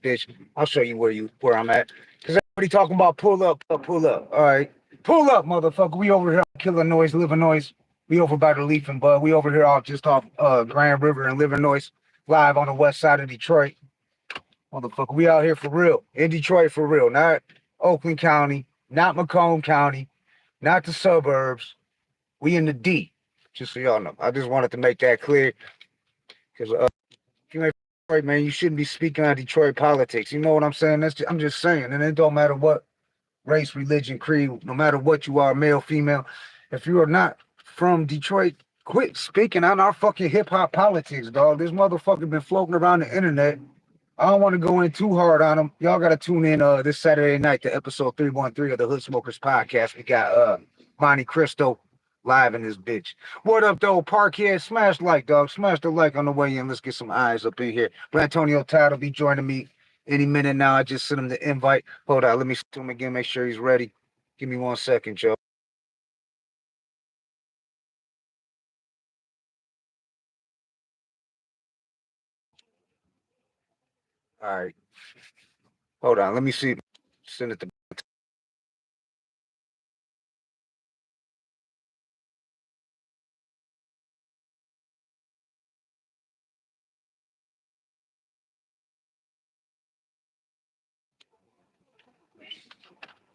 bitch. I'll show you where I'm at. Cause everybody talking about pull up, pull up. All right, pull up, motherfucker. We over here on Killer Noise, Liver Noise. We over by the Leaf and Bud. We over here off just off Grand River and Liver Noise, live on the west side of Detroit. Motherfucker, we out here for real. In Detroit for real. Not Oakland County, not Macomb County, not the suburbs. We in the D. Just so y'all know. I just wanted to make that clear. Because if you ain't from Detroit, man, you shouldn't be speaking on Detroit politics. You know what I'm saying? I'm just saying. And it don't matter what race, religion, creed, no matter what you are, male, female. If you are not from Detroit, quit speaking on our fucking hip hop politics, dog. This motherfucker been floating around the internet. I don't want to go in too hard on them. Y'all got to tune in this Saturday night to episode 313 of the Hood Smokers podcast. We got Monte Cristo live in this bitch. What up, though? Parkhead, smash like, dog. Smash the like on the way in. Let's get some eyes up in here. But Antonio Todd will be joining me any minute now. I just sent him the invite. Hold on. Let me see him again. Make sure he's ready. Give me 1 second, Joe. All right. Hold on. Let me see. Send it to.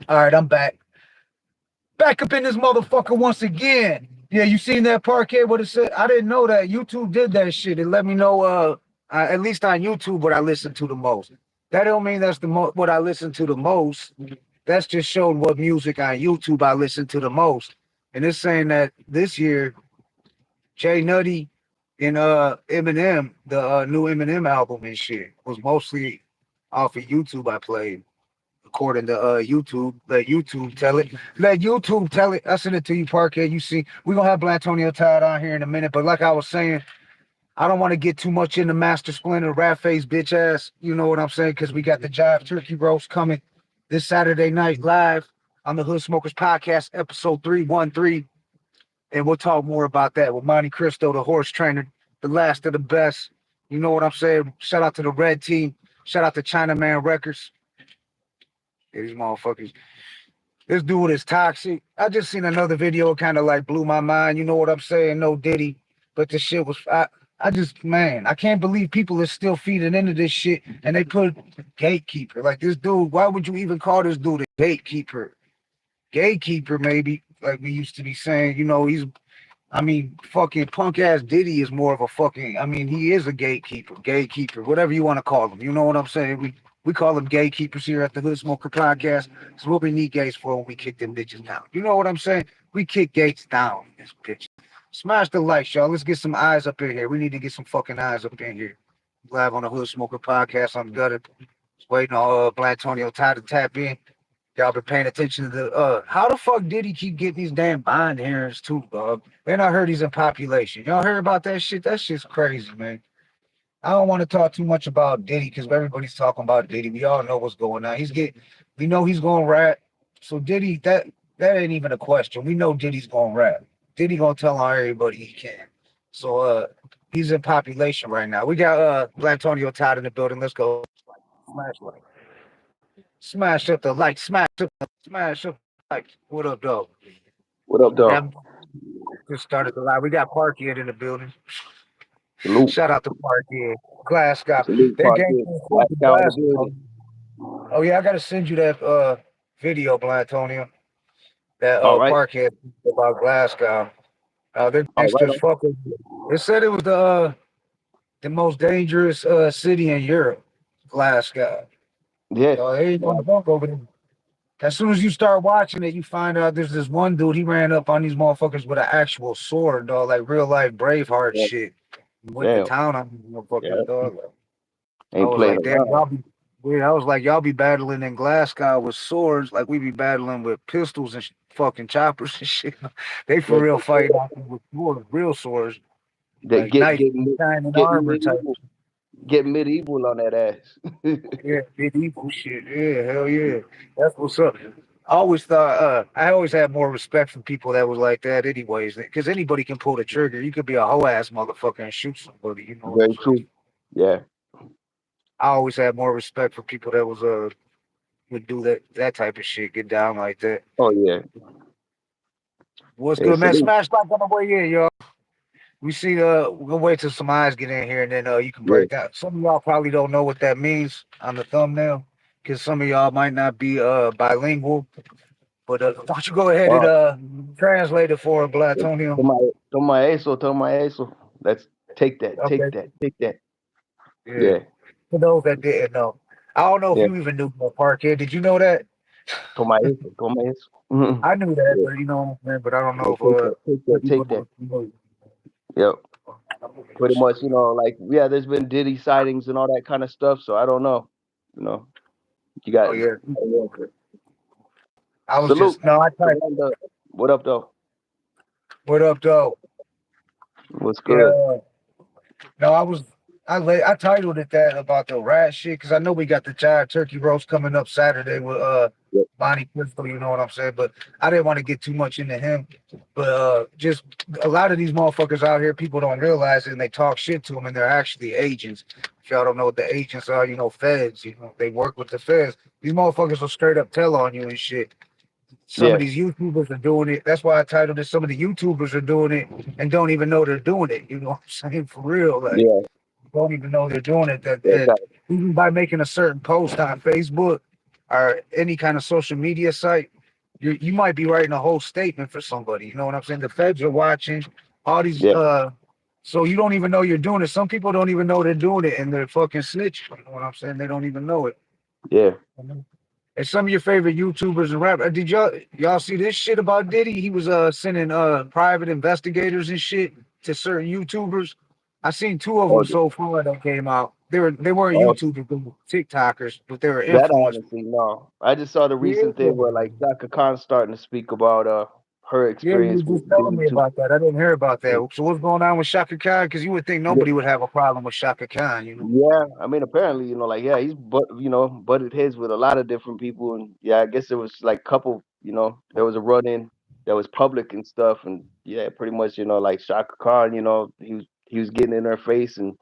All right. I'm back. Back up in this motherfucker once again. Yeah, you seen that parquet? What it said? I didn't know that YouTube did that shit. It let me know. At least on YouTube, what I listen to the most. That don't mean that's the what I listen to the most. That's just showing what music on YouTube I listen to the most. And it's saying that this year, Jay Nutty and Eminem, the new Eminem album and shit, was mostly off of YouTube I played according to YouTube. Let YouTube tell it. Let YouTube tell it. I send it to you, Parquet. You see, we're gonna have Blantonio Todd on here in a minute. But like I was saying, I don't want to get too much into Master Splinter, Rat Face, bitch ass. You know what I'm saying? Because we got the Jive Turkey Roast coming this Saturday night live on the Hood Smokers Podcast, episode 313. And we'll talk more about that with Monte Cristo, the horse trainer, the last of the best. You know what I'm saying? Shout out to the Red Team. Shout out to Chinaman Records. Yeah, these motherfuckers. This dude is toxic. I just seen another video, kind of like blew my mind. You know what I'm saying? No Diddy, but the shit was. I just, man, I can't believe people are still feeding into this shit, and they put gatekeeper like this dude. Why would you even call this dude a gatekeeper? Gatekeeper, maybe, like we used to be saying. You know, I mean, fucking punk ass Diddy is more of a fucking. I mean, he is a gatekeeper, whatever you want to call him. You know what I'm saying? We call them gatekeepers here at the Hood Smoker Podcast. It's what we need gates for when we kick them bitches down. You know what I'm saying? We kick gates down in this bitch. Smash the likes, y'all. Let's get some eyes up in here. We need to get some fucking eyes up in here. Live on the Hood Smoker Podcast. I'm gutted. Just waiting on Blantonio Todd to tap in. Y'all been paying attention to the how the fuck did he keep getting these damn bond hearings too, dog? And I heard he's in population. Y'all heard about that shit? That shit's crazy, man. I don't want to talk too much about Diddy because everybody's talking about Diddy. We all know what's going on. We know he's going to rap. So Diddy, that ain't even a question. We know Diddy's going to rap. Diddy gonna tell on everybody he can. So he's in population right now. We got Blantonio Todd in the building. Let's go. Smash like. Smash up the like. Smash up the like. What up, dog? What up, Yeah, dog? just started the live. We got Parkhead in the building. Salute. Shout out to Parkhead. Glasgow. Salute, That game Parkhead. is Black fucking out in the Glasgow. building. Oh yeah, I gotta send you that video, Blantonio. That All right. Parkhead about Glasgow. They're All right. gangsters fucking. It said it was the most dangerous city in Europe, Glasgow. Yeah. So ain't no fuck over there. As soon as you start watching it, you find out there's this one dude. He ran up on these motherfuckers with an actual sword, dog, like real life Braveheart Yeah. shit. He went to Damn. town on these Yeah. motherfuckers, dog. I Ain't was playing like, damn, around. I was like, y'all be battling in Glasgow with swords, like we be battling with pistols and fucking choppers and shit. They for Yeah. real fighting out there with swords, real swords, That like get knight get shining get armor type. medieval. Get medieval on that ass. Yeah, medieval shit. Yeah, hell yeah. That's what's up. I always had more respect for people that was like that anyways. Because anybody can pull the trigger. You could be a hoe ass motherfucker and shoot somebody, you know what I'm Very saying? true. Yeah. I always had more respect for people that was would do that type of shit, get down like that. Oh yeah. What's Hey, good, man? salute. Smash like on the way in, yo. We see we'll wait till some eyes get in here and then you can Yeah. break down. Some of y'all probably don't know what that means on the thumbnail because some of y'all might not be bilingual. But why don't you go ahead and Uh, translate it for Blatonio? toma eso, toma eso. Let's take that, take Okay. that, take that. Yeah. Yeah, For those that didn't know. I don't know if yeah. you even knew about Parkhead. Did you know that? Toma eso, toma eso. Mhm. I knew that, Yeah, but you know, man, but I don't yeah, know if take that, take the that, people take that. know. Know. Yep. Pretty much, like yeah, there's been Diddy sightings and all that kind of stuff. So I don't know. You know, you Oh got yeah. I was salute. just no, I typed What up though? what up though. What's good? Yeah. No, I titled it that about the rat shit because I know we got the giant turkey roast coming up Saturday with Yep. Bonnie Crystal, you know what I'm saying? But I didn't want to get too much into him. But just a lot of these motherfuckers out here, people don't realize it and they talk shit to them and they're actually agents. If y'all don't know what the agents are, you know, feds, you know, they work with the feds. These motherfuckers will straight up tell on you and shit. Some of Yeah, these YouTubers are doing it. That's why I titled it. Some of the YouTubers are doing it and don't even know they're doing it. You know what I'm saying? For real. Like, yeah. don't even know they're doing it. That That's that. even by making a certain post on Facebook or any kind of social media site, you might be writing a whole statement for somebody. You know what I'm saying? The feds are watching all these. Yeah, So you don't even know you're doing it. Some people don't even know they're doing it, and they're fucking snitch. You know what I'm saying? They don't even know it. yeah. And some of your favorite YouTubers and rappers. Did y'all see this shit about Diddy? He was sending private investigators and shit to certain YouTubers. I seen two of them Oh, so far that came out. They weren't oh, YouTubers, they were TikTokers, but they were that I influencers. haven't seen. No, I just saw the Yeah, recent thing where like Shaka Khan's starting to speak about her yeah, you experience was with just telling Diddy me too. about that. I didn't hear about that. So what's going on with Shaka Khan? Because you would think nobody would have a problem with Shaka Khan, you know? Yeah, I mean, apparently, like, yeah, he's butted heads with a lot of different people, and yeah, I guess there was like couple, there was a run in that was public and stuff, and yeah, pretty much, like Shaka Khan, he was getting in her face and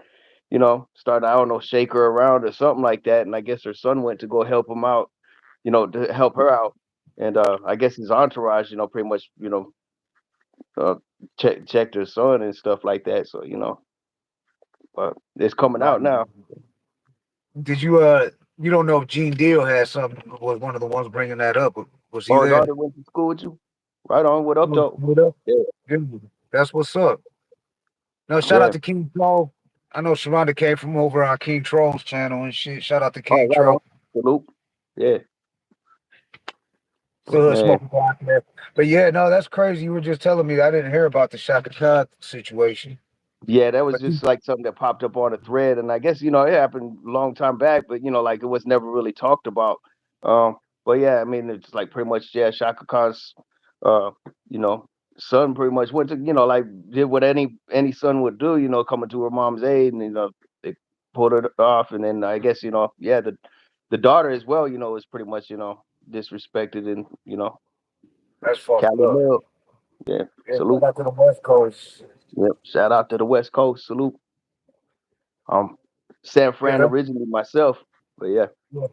started, I don't know, shake her around or something like that, and I guess her son went to go help him out, to help her out, and I guess his entourage, pretty much, uh, checked her son and stuff like that, so but it's coming out now. Did you don't know if Gene Deal had something, was one of the ones bringing that up. Was he Oh, his there? daughter went to school with you? Right on. What up, though? What up? Yeah, Good. That's what's up. No, shout out yeah. to King Troll. I know Sharonda came from over on King Troll's channel and shit. Shout out to Oh, King right on. Troll. Salute. Yeah. Oh, Still hood man. smoking block there. But yeah, no, that's crazy. You were just telling me I didn't hear about the Shaka Khan situation. Yeah, that was But just like something that popped up on a thread, and I guess it happened a long time back, but like it was never really talked about. Um, but yeah, I mean it's like pretty much yeah, Shaka Khan's, uh, you know, son pretty much went to like did what any son would do, coming to her mom's aid, and they pulled her off, and then I guess yeah, the daughter as well, is pretty much disrespected, and that's fucked Cali up. Love, yeah, Yeah, shout salute, out to the West Coast. yep, shout out to the West Coast, salute. Um, San Yeah, Fran originally myself, but yeah, yeah.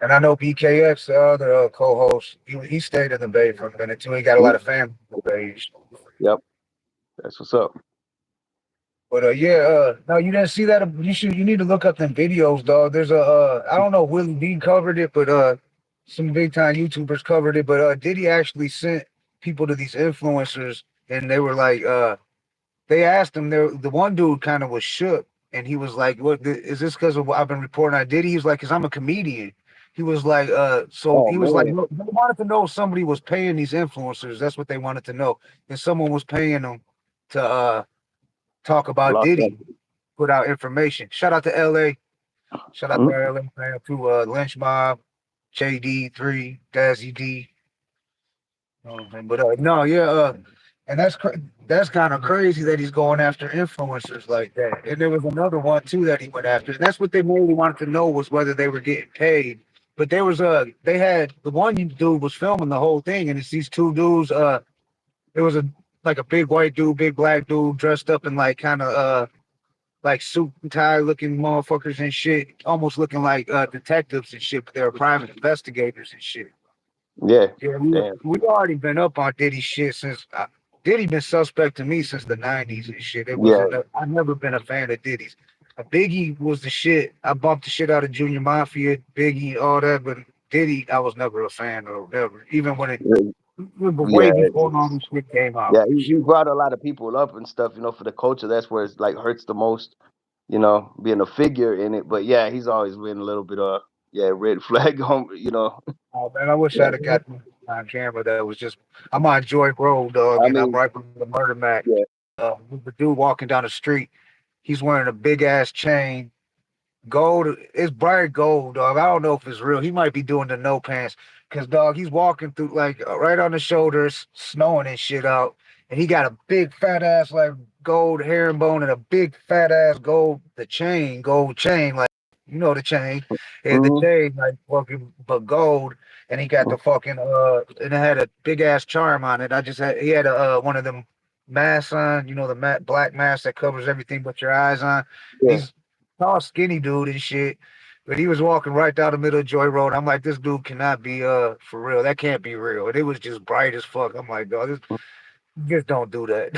And I know BKX, the other co-host, he stayed in the Bay for a minute too. He got a lot salute. of family in the Bay. Yep, that's what's up. But yeah, no, you didn't see that. You need to look up them videos, dog. There's a I don't know, Willie D covered it, but some big time YouTubers covered it. But Diddy actually sent people to these influencers, and they were like, they asked him. The one dude kind of was shook, and he was like, "What is this? Because of what I've been reporting on Diddy?" He was like, "Cause I'm a comedian." He was like, so Oh he was like, man, look, they wanted to know if somebody was paying these influencers. That's what they wanted to know. And someone was paying them to talk about Los Diddy, Angeles. put out information. Shout out to LA. Shout out to Mhm. LA man, to Lynch Mob, JD3, Dazzy D. You know what I'm saying? But no, yeah, and that's kind of crazy that he's going after influencers like that. And there was another one too that he went after. And that's what they mainly wanted to know was whether they were getting paid. But there was they had the one dude was filming the whole thing, and it's these two dudes. There was a like a big white dude, big black dude dressed up in like kind of like suit and tie looking motherfuckers and shit, almost looking like detectives and shit, but they were private investigators and shit. Yeah. Yeah, Damn. we already been up on Diddy shit since Diddy been suspect to me since the '90s and shit. It Yeah. wasn't. I've never been a fan of Diddy's. Biggie was the shit. I bumped the shit out of Junior Mafia, Biggie, all that, but Diddy, I was never a fan of ever. Even when it, way Yeah. before all this shit came out. Yeah. He brought a lot of people up and stuff, for the culture. That's where it's like hurts the most, being a figure in it. But yeah, he's always been a little bit red flag on. Oh man, I wish Yeah. I'd have got on camera. That was just. I'm on Joy Road, dog, I and I'm mean, right from the murder Mac. yeah. With the dude walking down the street. He's wearing a big ass chain, gold. It's bright gold, dog. I don't know if it's real. He might be doing the no pants, cause dog, he's walking through like right on the shoulders, snowing and shit out, and he got a big fat ass like gold herringbone and a big fat ass gold chain, like the chain, and the Hmm. chain like fucking but gold, and he got the fucking and it had a big ass charm on it. He had a one of them masks on, the black mask that covers everything but your eyes on. Yeah. He's tall, skinny dude and shit. But he was walking right down the middle of Joy Road. I'm like, this dude cannot be for real. That can't be real. And it was just bright as fuck. I'm like, dog, just don't do that.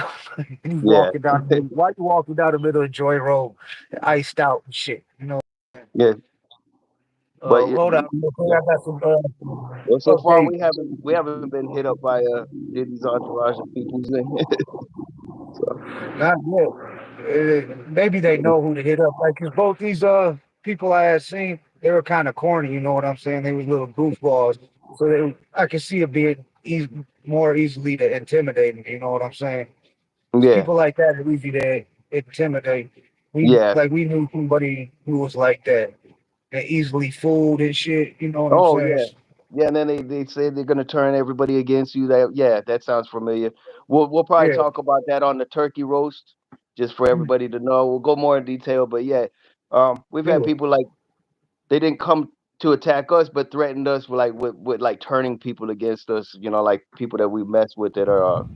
He's Yeah. walking down. Why you walking down the middle of Joy Road, iced out and shit? Yeah. But yeah, Hold on. yeah. I got some Well, so far update. we haven't been hit up by Diddy's entourage of people. So Not yet. Maybe they know who to hit up. Like, cause both these people I had seen, they were kind of corny. You know what I'm saying? They was little goofballs. So I can see it being more easily to intimidate. You know what I'm saying? 'Cause yeah, people like that are easy to intimidate. yeah. We knew somebody who was like that and easily fooled and shit. You know what I'm Oh saying? yeah, yeah. And then they say they're gonna turn everybody against you. That sounds familiar. We'll probably Yeah, talk about that on the turkey roast, just for everybody to know. We'll go more in detail, but yeah, we've had yeah. people like they didn't come to attack us, but threatened us with like turning people against us. Like people that we mess with that are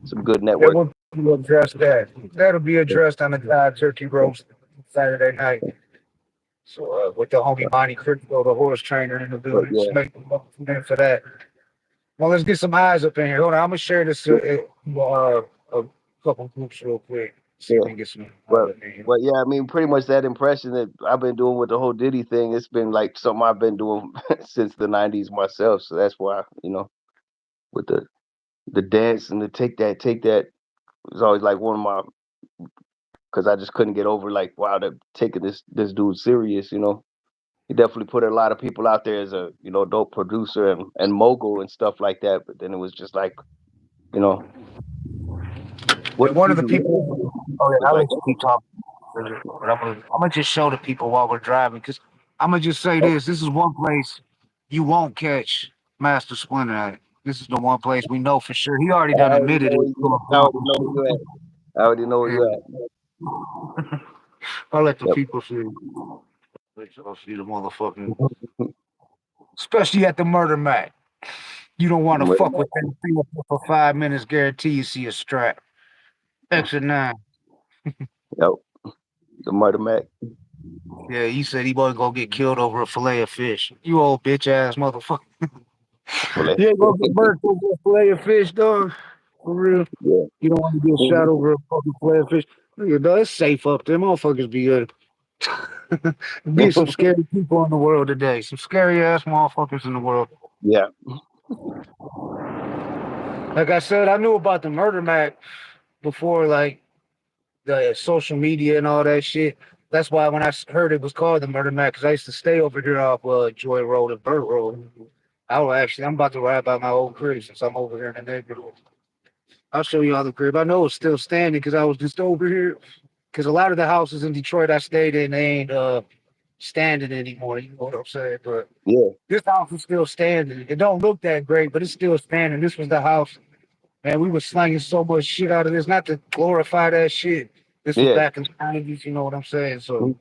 some good They network. will address that. That'll be addressed on the turkey roast Saturday night. So with the homie Monty Crypto, the horse trainer in the But building, just yeah, make them up for that. Well, let's get some eyes up in here. Hold on, I'm gonna share this a couple groups real quick. See if yeah. we can get some eyes But up in here. but yeah, I mean, pretty much that impression that I've been doing with the whole Diddy thing, it's been like something I've been doing since the '90s myself. So that's why, with the dance and the take that was always like one of my because I just couldn't get over like wow, they're taking this dude serious. He definitely put a lot of people out there as a dope producer and mogul and stuff like that. But then it was just like you know what And did one he of the do? people, oh yeah, It's I'll like let you keep talking, but I'm gonna just show the people while we're driving, because I'm gonna just say oh, this: this is one place you won't catch Master Splinter at. This is the one place we know for sure. He already I done already admitted know it where to you. a I point. already know where you at. I already know where you at. Yeah, I'll let the Yep. people see. Let y'all see the motherfucking, especially at the murder mat. You don't want to fuck with that thing for 5 minutes. Guarantee you see a strap. Extra nine. Yep. The murder Mac. Yeah, he said he wasn't gonna get killed over a fillet of fish. You old bitch ass motherfucker. Well, You ain't gonna get burnt over a fillet of fish, dog. For real. yeah. You don't want to get shot over a fucking fillet of fish. Look at dog, it's safe up there. Motherfuckers be good. Be some scary people in the world today. Some scary ass motherfuckers in the world. Yeah. Like I said, I knew about the murder Mac before, like the social media and all that shit. That's why when heard it was called the Murder Mac, because I used to stay over here off Joy Road and Burt Road. I'm about to ride by my old crib since I'm over here in the neighborhood. I'll show you all the crib. I know it's still standing because I was just over here. Because a lot of the houses in Detroit I stayed in, they ain't standing anymore. You know what I'm saying? But Yeah. this house is still standing. It don't look that great, but it's still standing. This was the house. Man, we was slanging so much shit out of this, not to glorify that shit. This was Yeah. back in the 90s, you know what I'm saying? So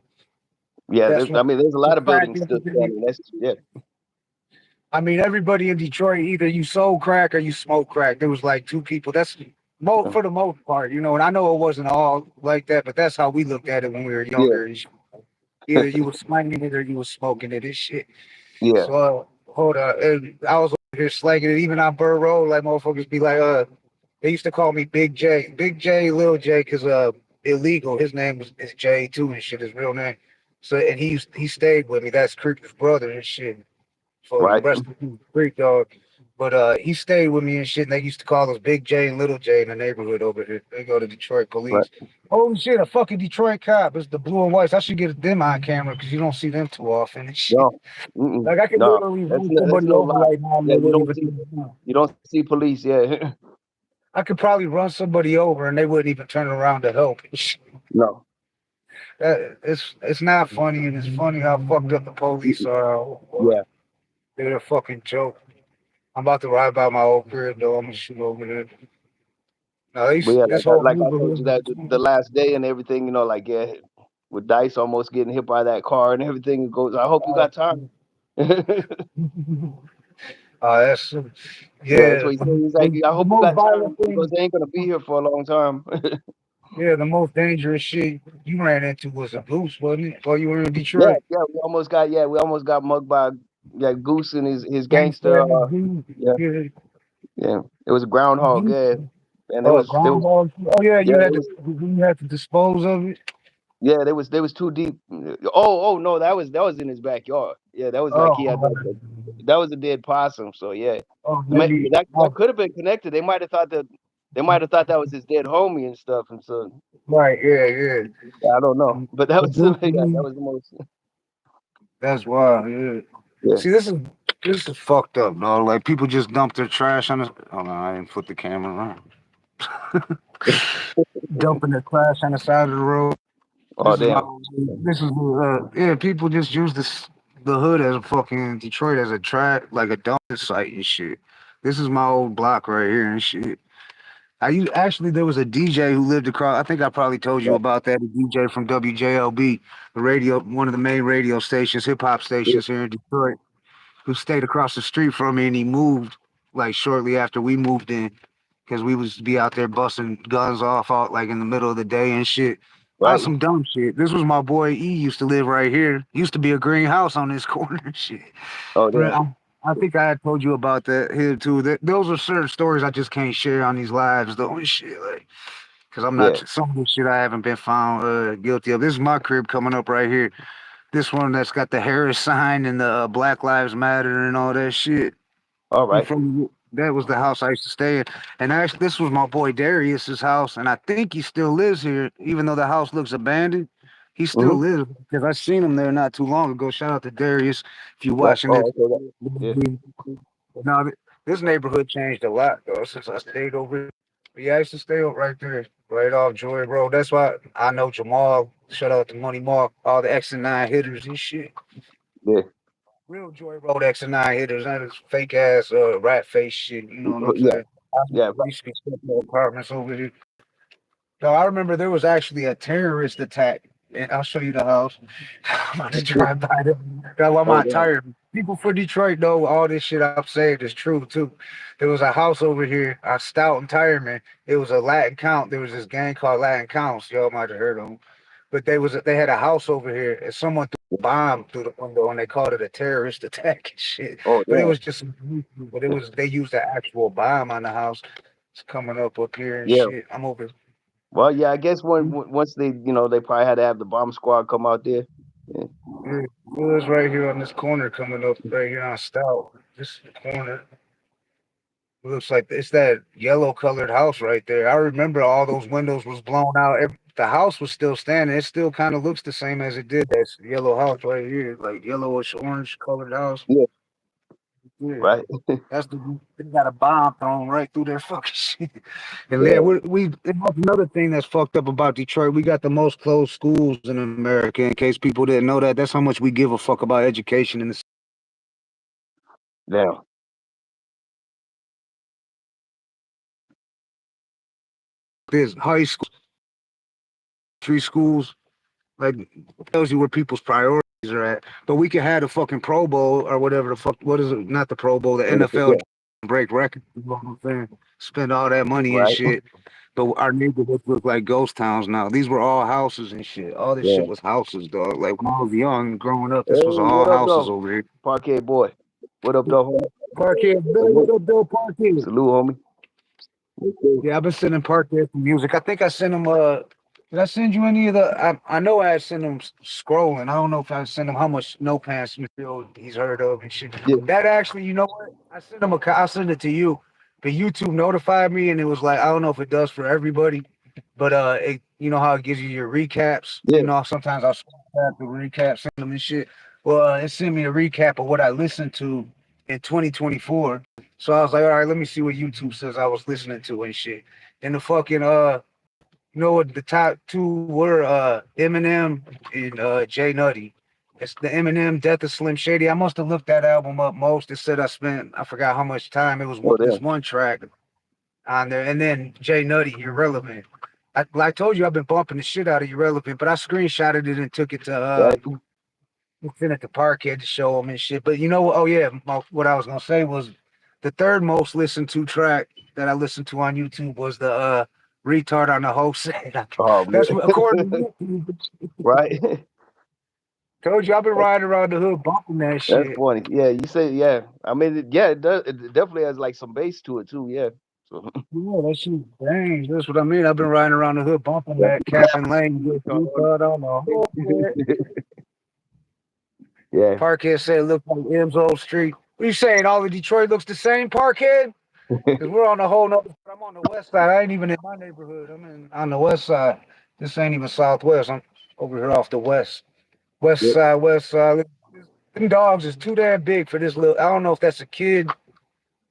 Yeah. that's when I mean, there's a the lot of crack buildings still epidemic. standing. That's yeah. I mean, everybody in Detroit, either you sold crack or you smoked crack. There was like two people. That's For the most part, you know, and I know it wasn't all like that, but that's how we looked at it when we were Yeah, younger. Either you was slanging it or you was smoking it and shit. yeah, So hold on, and I was over here slanging it. Even on Burr Road, like motherfuckers be like, they used to call me Big J, Little J, because illegal. His name is J too and shit. His real name. So and he stayed with me. That's Creep's brother and shit. For right, rest of the Creek dog. But he stayed with me and shit. And they used to call us Big J and Little J in the neighborhood over here. They go to Detroit right. police. Holy shit, a fucking Detroit cop. It's the blue and whites. I should get them on camera because you don't see them too often and shit. No, mm-mm, Like I could no, literally that's run no, that's somebody no over lie. right now and Yeah, they wouldn't even turn around. you don't see police. Yeah, I could probably run somebody over and they wouldn't even turn around to help. no, It's not funny, and it's funny how fucked up the police are. Oh, boy. yeah. They're a fucking joke. I'm about to ride by my old crib though. I'm gonna shoot over there. No, But yeah, this whole like I told you neighborhood. that the last day and everything, like yeah, with Dice almost getting hit by that car and everything, it goes. I hope you got time. Yeah, That's that's yeah. what he said. He's like, The I hope you most got time violent because thing, they ain't gonna be here for a long time. yeah, the most dangerous shit you ran into was a goose, wasn't it? While you were in Yeah, Detroit, yeah, we almost got mugged by Goose and his gangster gangster. ass dude. Yeah, Yeah, yeah, it was a groundhog. Yeah, and it was groundhog. Oh yeah, yeah, you had to dispose of it. yeah, they was too deep. Oh no, that was in his backyard. Yeah, that was like he had Oh, that was a dead possum. So yeah, maybe. that could have been connected. They might have thought that was his dead homie and stuff. And so Right, yeah, yeah. I don't know, but that The was goose. yeah, that was the most That's wild. Yeah. yeah. See, this is fucked up, dog. Like people just dump their trash on the. Oh no, I didn't put the camera on. Dumping their trash on the side of the road. Oh This is my. damn. This is yeah. People just use the hood as a fucking Detroit as a track, like a dumping site and shit. This is my old block right here and shit. Actually there was a DJ who lived across. I think I probably told you Yeah, about that. A DJ from WJLB, the radio, one of the main radio stations, hip hop yeah, stations here in Detroit, who stayed across the street from me, and he moved like shortly after we moved in because we was be out there busting guns off out like in the middle of the day and shit. On right. some dumb shit. This was my boy E used to live right here. Used to be a greenhouse on this corner and shit. Oh But damn. I think I had told you about that here too. Those are certain stories I just can't share on these lives though and shit. Like, cause I'm not Yeah. some of this shit I haven't been found guilty of. This is my crib coming up right here. This one that's got the Harris sign and the Black Lives Matter and all that shit. All In right. front of that was the house I used to stay in. And actually, this was my boy Darius's house, and I think he still lives here, even though the house looks abandoned. He still Mm-hmm. lives because I seen him there not too long ago. Shout out to Darius if you're Right. watching this. Oh, okay. Yeah. Now this neighborhood changed a lot though since I stayed over here. But yeah, I used to stay up right there, right off Joy Road. That's why I know Jamal. Shout out to Money Mark, all the X and 9 hitters and shit. Yeah. Real Joy Road X and 9 hitters, not this fake ass rat face shit. You know what I'm Yeah. saying? I Yeah. used to be stuck apartments over here. No, I remember there was actually a terrorist attack, and I'll show you the house. I'm about to drive by them. Got one of Oh my damn. tire. People for Detroit know all this shit I've said is true too. There was a house over here, a Stout and Tireman. It was a Latin Count. There was this gang called Latin Counts. Y'all might have heard of them. But they had a house over here, and someone threw a bomb through the window, and they called it a terrorist attack and shit. Oh But it damn. was just, but it was they used an actual bomb on the house. It's coming up here and Yeah. shit. I'm over. Well, yeah. I guess once they probably had to have the bomb squad come out there. Yeah. Yeah, it was right here on this corner coming up right here on Stout. This corner. It looks like it's that yellow colored house right there. I remember all those windows was blown out. The house was still standing. It still kind of looks the same as it did. That yellow house right here, like yellowish orange colored house. Yeah. Yeah, Right. that's they got a bomb thrown right through their fucking shit. And yeah, Yeah. and that's another thing that's fucked up about Detroit. We got the most closed schools in America. In case people didn't know that, that's how much we give a fuck about education in the Damn. there's high school, three schools, like tells you where people's priorities are at. But we could have the fucking Pro Bowl or whatever the fuck. What is it? Not the Pro Bowl, the NFL Yeah. break records. You know what I'm saying? Spend all that money and Right. shit. But our neighborhoods look like ghost towns now. These were all houses and shit. All this Yeah. shit was houses, dog. Like when I was young, growing up, Hey, this was all what up, houses though? over here. Parquet boy. What up, though, homie? Parkhead, Bill, what Salute. up, Bill Parkhead? Salute, homie. Okay. Yeah, I've been sending Parkhead some music. I think I sent him. Did I send you any of the? I know I sent him scrolling. I don't know if I sent him how much No Pants material he's heard of and shit. Yeah. That actually, you know what? I sent him I'll send it to you. But YouTube notified me, and it was like I don't know if it does for everybody, but it you know how it gives you your recaps. Yeah. You know sometimes I'll scroll back the recap, send them and shit. Well, it sent me a recap of what I listened to in 2024. So I was like, all right, let me see what YouTube says I was listening to and shit. And the fucking you know what the top two were? Eminem and Jay Nutty. It's the Eminem Death of Slim Shady. I must have looked that album up most. It said I forgot how much time. It was Oh, this damn. one track on there. And then Jay Nutty, Irrelevant. Like I told you, I've been bumping the shit out of Irrelevant, but I screenshotted it and took it to Right. sent it to Parkhead to show him and shit. But you know what? Oh yeah, what I was gonna say was the third most listened to track that I listened to on YouTube was the retard on the whole set. Oh, That's man. what according to YouTube. Right. Told you I've been riding around the hood bumping that That's shit. funny. Yeah, you say, yeah. I mean, yeah, it does. It definitely has like some bass to it, too. Yeah. So, Yeah, that shit dang. That's what I mean. I've been riding around the hood bumping yeah. that Cap and Lane with retard on the whole set. Yeah. Parkhead said it looked like M's old street. What you saying? All of Detroit looks the same, Parkhead? Because we're on the whole nother. I'm on the west side. I ain't even in my neighborhood. I'm in on the west side. This ain't even southwest. I'm over here off the west. West Yeah. side, west side. Them dogs is too damn big for this little. I don't know if that's a kid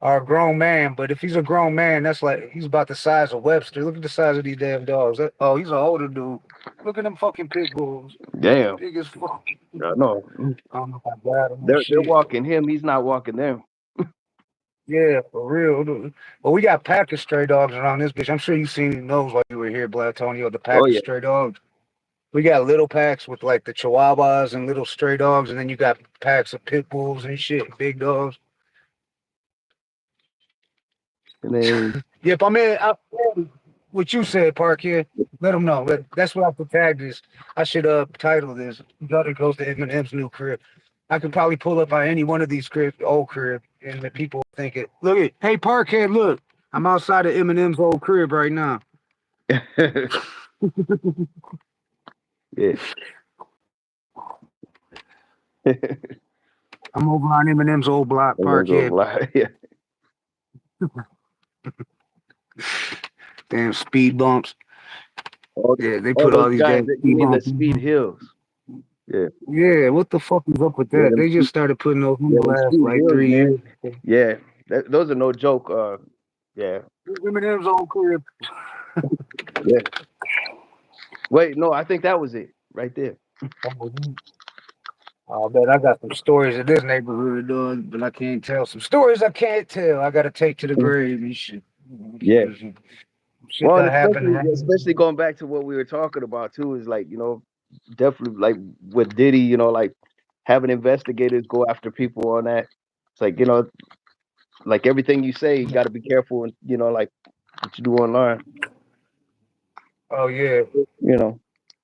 or a grown man, but if he's a grown man, that's like he's about the size of Webster. Look at the size of these damn dogs. Oh, he's an older dude. Look at them fucking pit bulls. Damn. Big as fuck. I know. I don't know if I got them and They're shit. walking him. He's not walking them. Yeah, for real. But we got pack of stray dogs around this bitch. I'm sure you seen those while you were here, Black Tonio, the Oh, pack of yeah. stray dogs. We got little packs with like the chihuahuas and little stray dogs, and then you got packs of pit bulls and shit, big dogs. And then, Yep, what you said, Parkhead. Let them know. That's what I put tagged this. I should title this. Gutter goes to Eminem's new crib. I could probably pull up by any one of these old crib, and the people think it. Look at, hey Parkhead, look, I'm outside of Eminem's old crib right now. yeah. I'm over on Eminem's old block, And then go Parkhead. fly. Yeah. Damn speed bumps. All, Yeah, they all put all those these guys, damn you speed mean the bumps. speed hills. Yeah. Yeah, what the fuck is up with Yeah, that? They just started putting those in the them last speed like hills, 3 years. man. Yeah. Those are no joke. Yeah. Eminem's old crib. Yeah. Wait, no, I think that was it right there. Oh, bet I got some stories of this neighborhood, but I can't tell. Some stories I can't tell. I got to take to the grave and shit. Yeah. Shit Well, and that happened especially around. going back to what we were talking about too, is like, definitely like with Diddy, like having investigators go after people on that. It's like, like everything you say, you got to be careful, and like what you do online. Oh yeah. You know.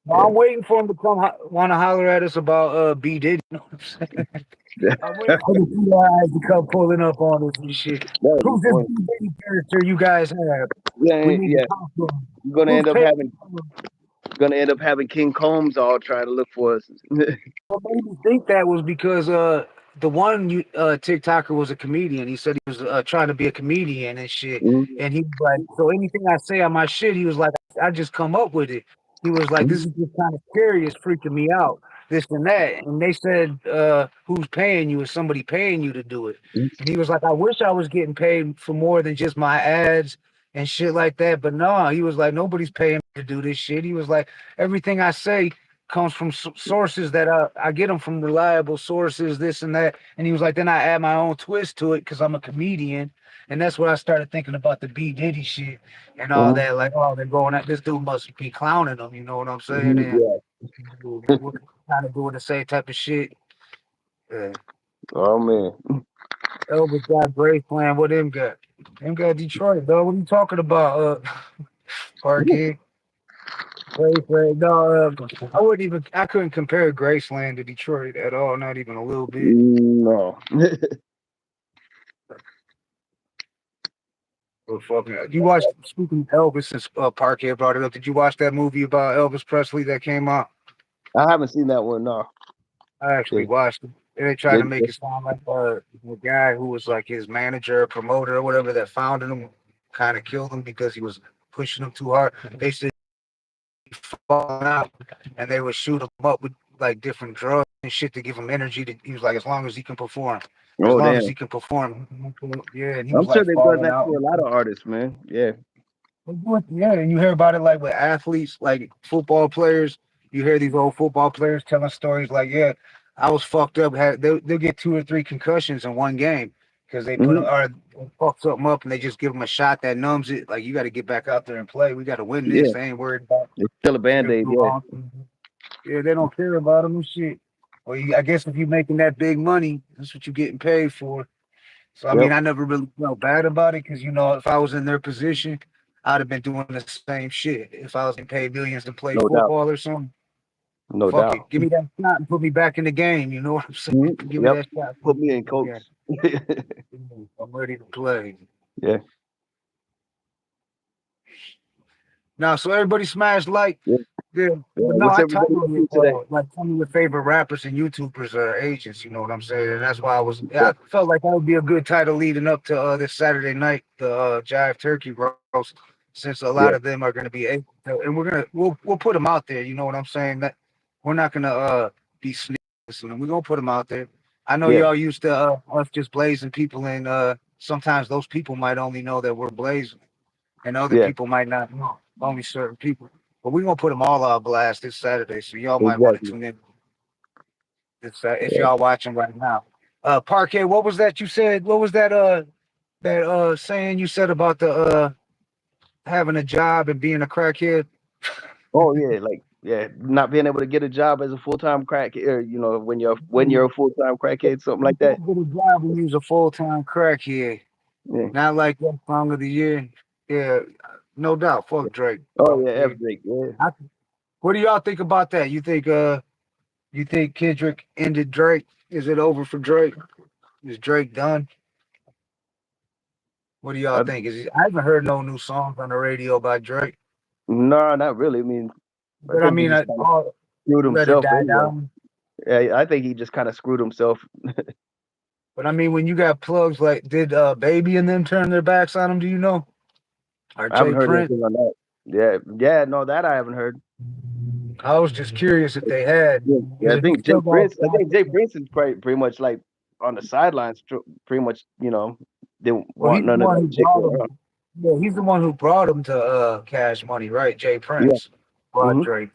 Well, Yeah. I'm waiting for him to come want to holler at us about B Diddy. You know what I'm saying? I'm waiting for the two eyes to come pulling up on us and shit. That Who's was this funny. B Diddy character you guys have? Yeah, We need to yeah. talk to him. You're gonna Who's end up paying? having King Combs all trying to look for us. What made me think that was because the one TikToker was a comedian. He said he was trying to be a comedian and shit. Mhm, And he was like, so anything I say on my shit, he was like, I just come up with it. He was like, this mhm, is just kind of scary. It's freaking me out. This and that. And they said, who's paying you? Is somebody paying you to do it? mhm, And he was like, I wish I was getting paid for more than just my ads and shit like that. But no, he was like, nobody's paying me to do this shit. He was like, everything I say comes from sources that I get them from reliable sources, this and that. And he was like, then I add my own twist to it because I'm a comedian. And that's where I started thinking about the B Diddy shit and all mhm, that. Like, oh, they're going at this dude must be clowning them, you know what I'm saying? mhm, And yeah. we're kind of doing the same type of shit. Oh man. Elvis got Graceland. What them got? Them got Detroit, dog. What are you talking about? Parkhead, Graceland. No, I wouldn't even. I couldn't compare Graceland to Detroit at all. Not even a little bit. No. But fucking, you watched. Speaking of Elvis, since Parkhead brought it up, did you watch that movie about Elvis Presley that came out? I haven't seen that one. No. I actually Yeah. watched it. They tried to Did, make it sound like the guy who was like his manager, promoter, or whatever that founded him, kind of killed him because he was pushing him too hard. They said he falling out, and they would shoot him up with like different drugs and shit to give him energy. He was like, as long as he can perform, as oh long as damn. he can perform, yeah. And he I'm was sure like they've done falling that out. to a lot of artists, man. Yeah. Yeah, and you hear about it like with athletes, like football players. You hear these old football players telling stories like, "Yeah, I was fucked up. They'll get 2 or 3 concussions in one game because they put Hmm. or fuck something up and they just give them a shot that numbs it. Like you got to get back out there and play. We got to win this. Yeah. They ain't worried about It's still a if you're band-aid. too Yeah. long. Yeah, they don't care about them and shit. Well, I guess if you're making that big money, that's what you're getting paid for. So I Yep. mean, I never really felt bad about it because if I was in their position, I'd have been doing the same shit. If I was getting paid millions to play No doubt. football or something, No fuck doubt. it, give me that shot and put me back in the game. You know what I'm saying? Mhm. Give me Yep. that shot. Put me in, coach. Yeah, I'm ready to play. Yeah. Now, so everybody smash like, Yeah. yeah. Yeah. But no, What's I everybody up titled it to today? like some of your favorite rappers and YouTubers are agents. You know what I'm saying? And that's why I felt like that would be a good title leading up to this Saturday night, the Jive Turkey Roast, since a lot of Yeah. them are going to be able to, and we'll put them out there. You know what I'm saying? That we're not gonna be sneaking. We're gonna put them out there. I know Yeah. y'all used to us just blazing people, and sometimes those people might only know that we're blazing and other Yeah. people might not know. Only certain people. But we're gonna put them all on blast this Saturday, so y'all might want to Exactly. tune in if Yeah. y'all watching right now. Parquet, what was that you said? What was that saying you said about the having a job and being a crackhead? Oh yeah. Like yeah, not being able to get a job as a full-time crack, or when you're a full-time crackhead, something You like that. can't get a job when you're a full-time crackhead. Yeah. Not like that song of the year. Yeah, no doubt. Fuck Drake. Oh Fuck yeah, F Drake. Drake. Yeah. I, what do y'all think about that? You think Kendrick ended Drake? Is it over for Drake? Is Drake done? What do y'all I, think? I haven't heard no new songs on the radio by Drake, no, not really. I mean, I but I think he mean, just kind of I'll screwed let it himself die anyway. down. Yeah, I think he just kind of screwed himself. But I mean, when you got plugs like, did Baby and them turn their backs on him? Do you know? Or I haven't Jay heard Prince? anything on that. Yeah, yeah, no, that I haven't heard. I was just curious if they had, Yeah, yeah, because I if he think Jay still got Prince. I think Jay Prince is pretty much like on the sidelines. Pretty much, didn't well, want he's the none of one that who shit brought going him. on. Yeah, he's the one who brought him to Cash Money, right? Jay Yeah, Prince brought hmm, Drake,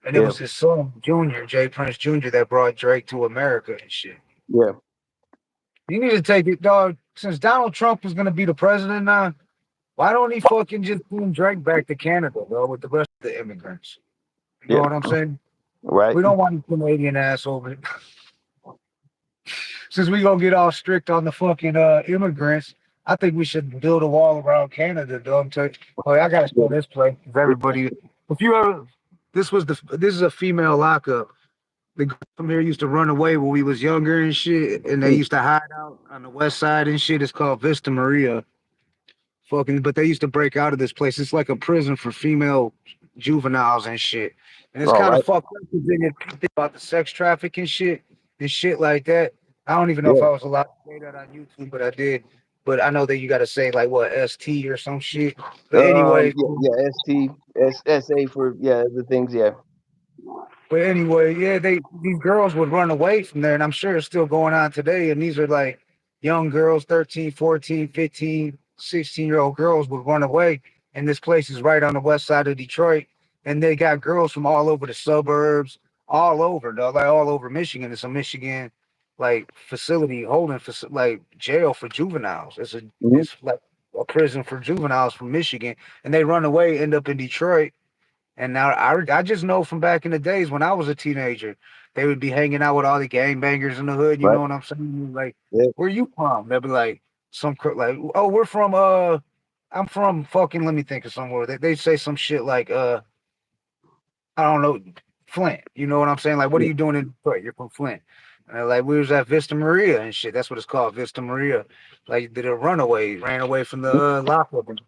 and it yeah, was his son Junior, Jay Prince Junior, that brought Drake to America and shit. yeah, You need to take it, dog. Since Donald Trump is gonna be the president now, why don't he fucking just send Drake back to Canada, bro, with the rest of the immigrants? You know yeah. what I'm saying? Right. We don't want a Canadian ass over. Since we gonna get all strict on the fucking immigrants, I think we should build a wall around Canada, dog. Oh, I gotta Yeah, show this play. If everybody, if you ever, this is a female lockup. The girl from here used to run away when we was younger and shit, and they mm, used to hide out on the west side and shit. It's called Vista Maria. Fucking, but they used to break out of this place. It's like a prison for female juveniles and shit. And it's all kind of right. fucked up because they get think about the sex trafficking shit and shit like that. I don't even know if Yeah. I was allowed to say that on YouTube, but I did. But I know that you got to say like what ST or some shit. But anyway, Yeah, yeah. SA for the things. Yeah, yeah, these girls would run away from there, and I'm sure it's still going on today. And these are like young girls, 13, 14, 15, 16-year-old girls would run away. And this place is right on the west side of Detroit. And they got girls from all over the suburbs, all over, though, like all over Michigan. It's a Michigan like facility, like jail for juveniles. hmm, It's like a prison for juveniles from Michigan. And they run away, end up in Detroit, and now I just know from back in the days when I was a teenager, they would be hanging out with all the gangbangers in the hood. You Right. know what I'm saying? Like, Yeah. where you from? They'll be like like, oh, we're from I'm from fucking. Let me think of somewhere. They say some shit like I don't know, Flint. You know what I'm saying? Like, what are Yeah. you doing in Detroit? You're from Flint. Like, we was at Vista Maria and shit. That's what it's called, Vista Maria. Like, did a runaway, ran away from the lockup. And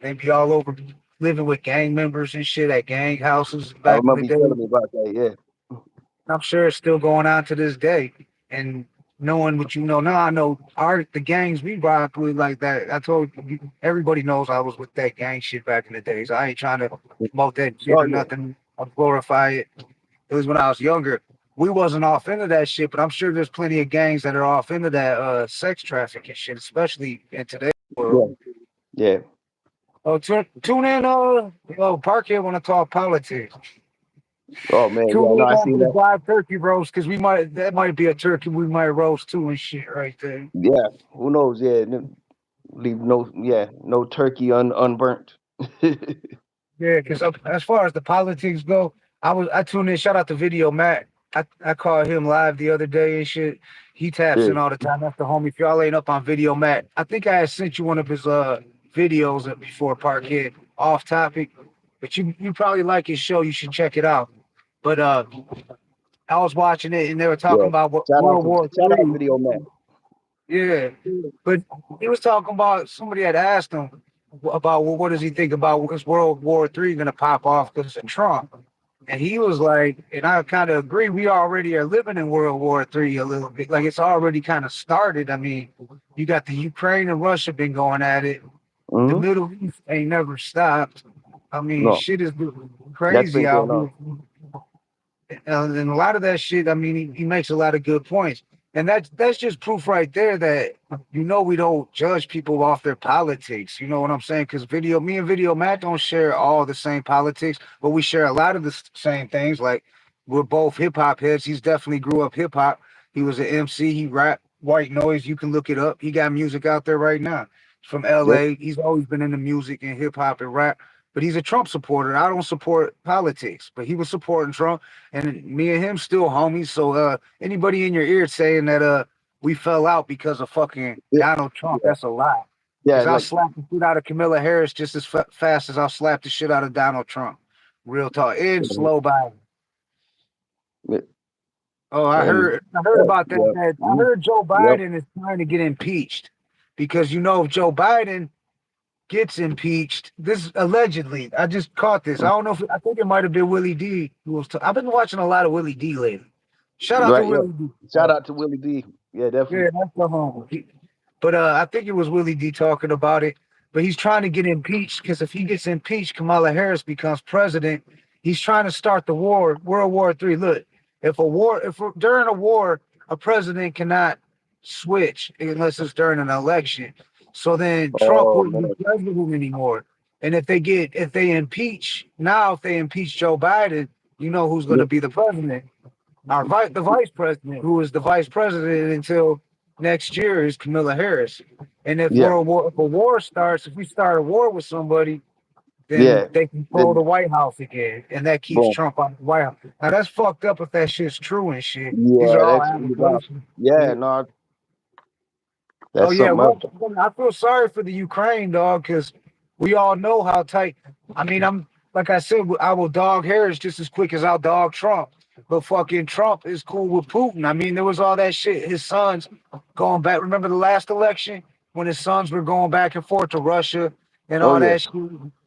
they be all over living with gang members and shit at gang houses I back in the remember you day. telling me about that. Yeah. I'm sure it's still going on to this day. And knowing what you know now, I know the gangs we rock with like that. I told you, everybody knows I was with that gang shit back in the days. I ain't trying to promote that shit Oh or yeah. nothing or glorify it. It was when I was younger. We wasn't off into that shit, but I'm sure there's plenty of gangs that are off into that sex trafficking shit, especially in today's Yeah. world. Yeah. Oh, tune in, Park here when I talk politics. Oh man. Tune Yeah. No, in I on seen the that. live turkey roast because that might be a turkey we might roast too and shit right there. Yeah. Who knows? Yeah. Leave no. Yeah. No turkey unburnt. Yeah, because as far as the politics go, I tuned in. Shout out to Video Matt. I called him live the other day and shit. He taps Yeah. in all the time. That's the homie. If y'all ain't up on Video Matt, I think I had sent you one of his videos before Parkhead off topic, but you probably like his show. You should check it out. But I was watching it and they were talking Yeah. about what Shout World out to War shout out Three. Video Man. Yeah, but he was talking about somebody had asked him about what does he think about is World War Three going to pop off because of Trump, and he was like, and I kind of agree. We already are living in World War Three a little bit, like it's already kind of started. I mean, you got the Ukraine and Russia been going at it. The Mm-hmm. Middle East ain't never stopped. I mean, No, shit is that's crazy been out going here. on. And a lot of that shit, I mean, he makes a lot of good points. And that's just proof right there that we don't judge people off their politics. You know what I'm saying? Because me and Video Matt don't share all the same politics, but we share a lot of the same things. Like we're both hip hop heads. He's definitely grew up hip hop. He was an MC. He rap White Noise. You can look it up. He got music out there right now. From Yeah. LA. He's always been into music and hip hop and rap. But he's a Trump supporter. I don't support politics, but he was supporting Trump, and me and him still homies. So anybody in your ear saying that we fell out because of fucking Yeah. Donald Trump, Yeah. that's a lie. Yeah. Because I'll Like. slap the shit out of Camilla Harris just as fast as I'll slap the shit out of Donald Trump. Real talk. And slow by. Yeah. Oh, And I heard yeah. about that. Yeah. I heard Joe Yep. Biden is trying to get impeached because if Joe Biden gets impeached. This allegedly, I just caught this. I don't know if I think it might have been Willie D who was. I've been watching a lot of Willie D lately. Shout out to Right. Yeah. Willie D. Shout out to Willie D. Yeah. Yeah, Definitely. that's the home. But I think it was Willie D talking about it. But he's trying to get impeached because if he gets impeached, Kamala Harris becomes president. He's trying to start the war, World War III. Look, if during a war, a president cannot switch unless it's during an election. So then Trump Oh wouldn't man. be president anymore. And if they impeach Joe Biden, you know who's going Yeah. to be the president? The vice president, who is the vice president until next year, is Camilla Harris. And Yeah. if a war starts, if we start a war with somebody, then Yeah. they control Then the White House again, and that keeps boom. Trump on the White House. Now that's fucked up if that shit's true and shit. These are Yeah. all That's really wild. allegations. Yeah. No. Oh That's yeah, something well, else. I feel sorry for the Ukraine dog because we all know how tight. I mean, I'm like I said, I will dog Harris just as quick as I'll dog Trump. But fucking Trump is cool with Putin. I mean, there was all that shit. His sons going back. Remember the last election when his sons were going back and forth to Russia and Oh all yeah. that shit.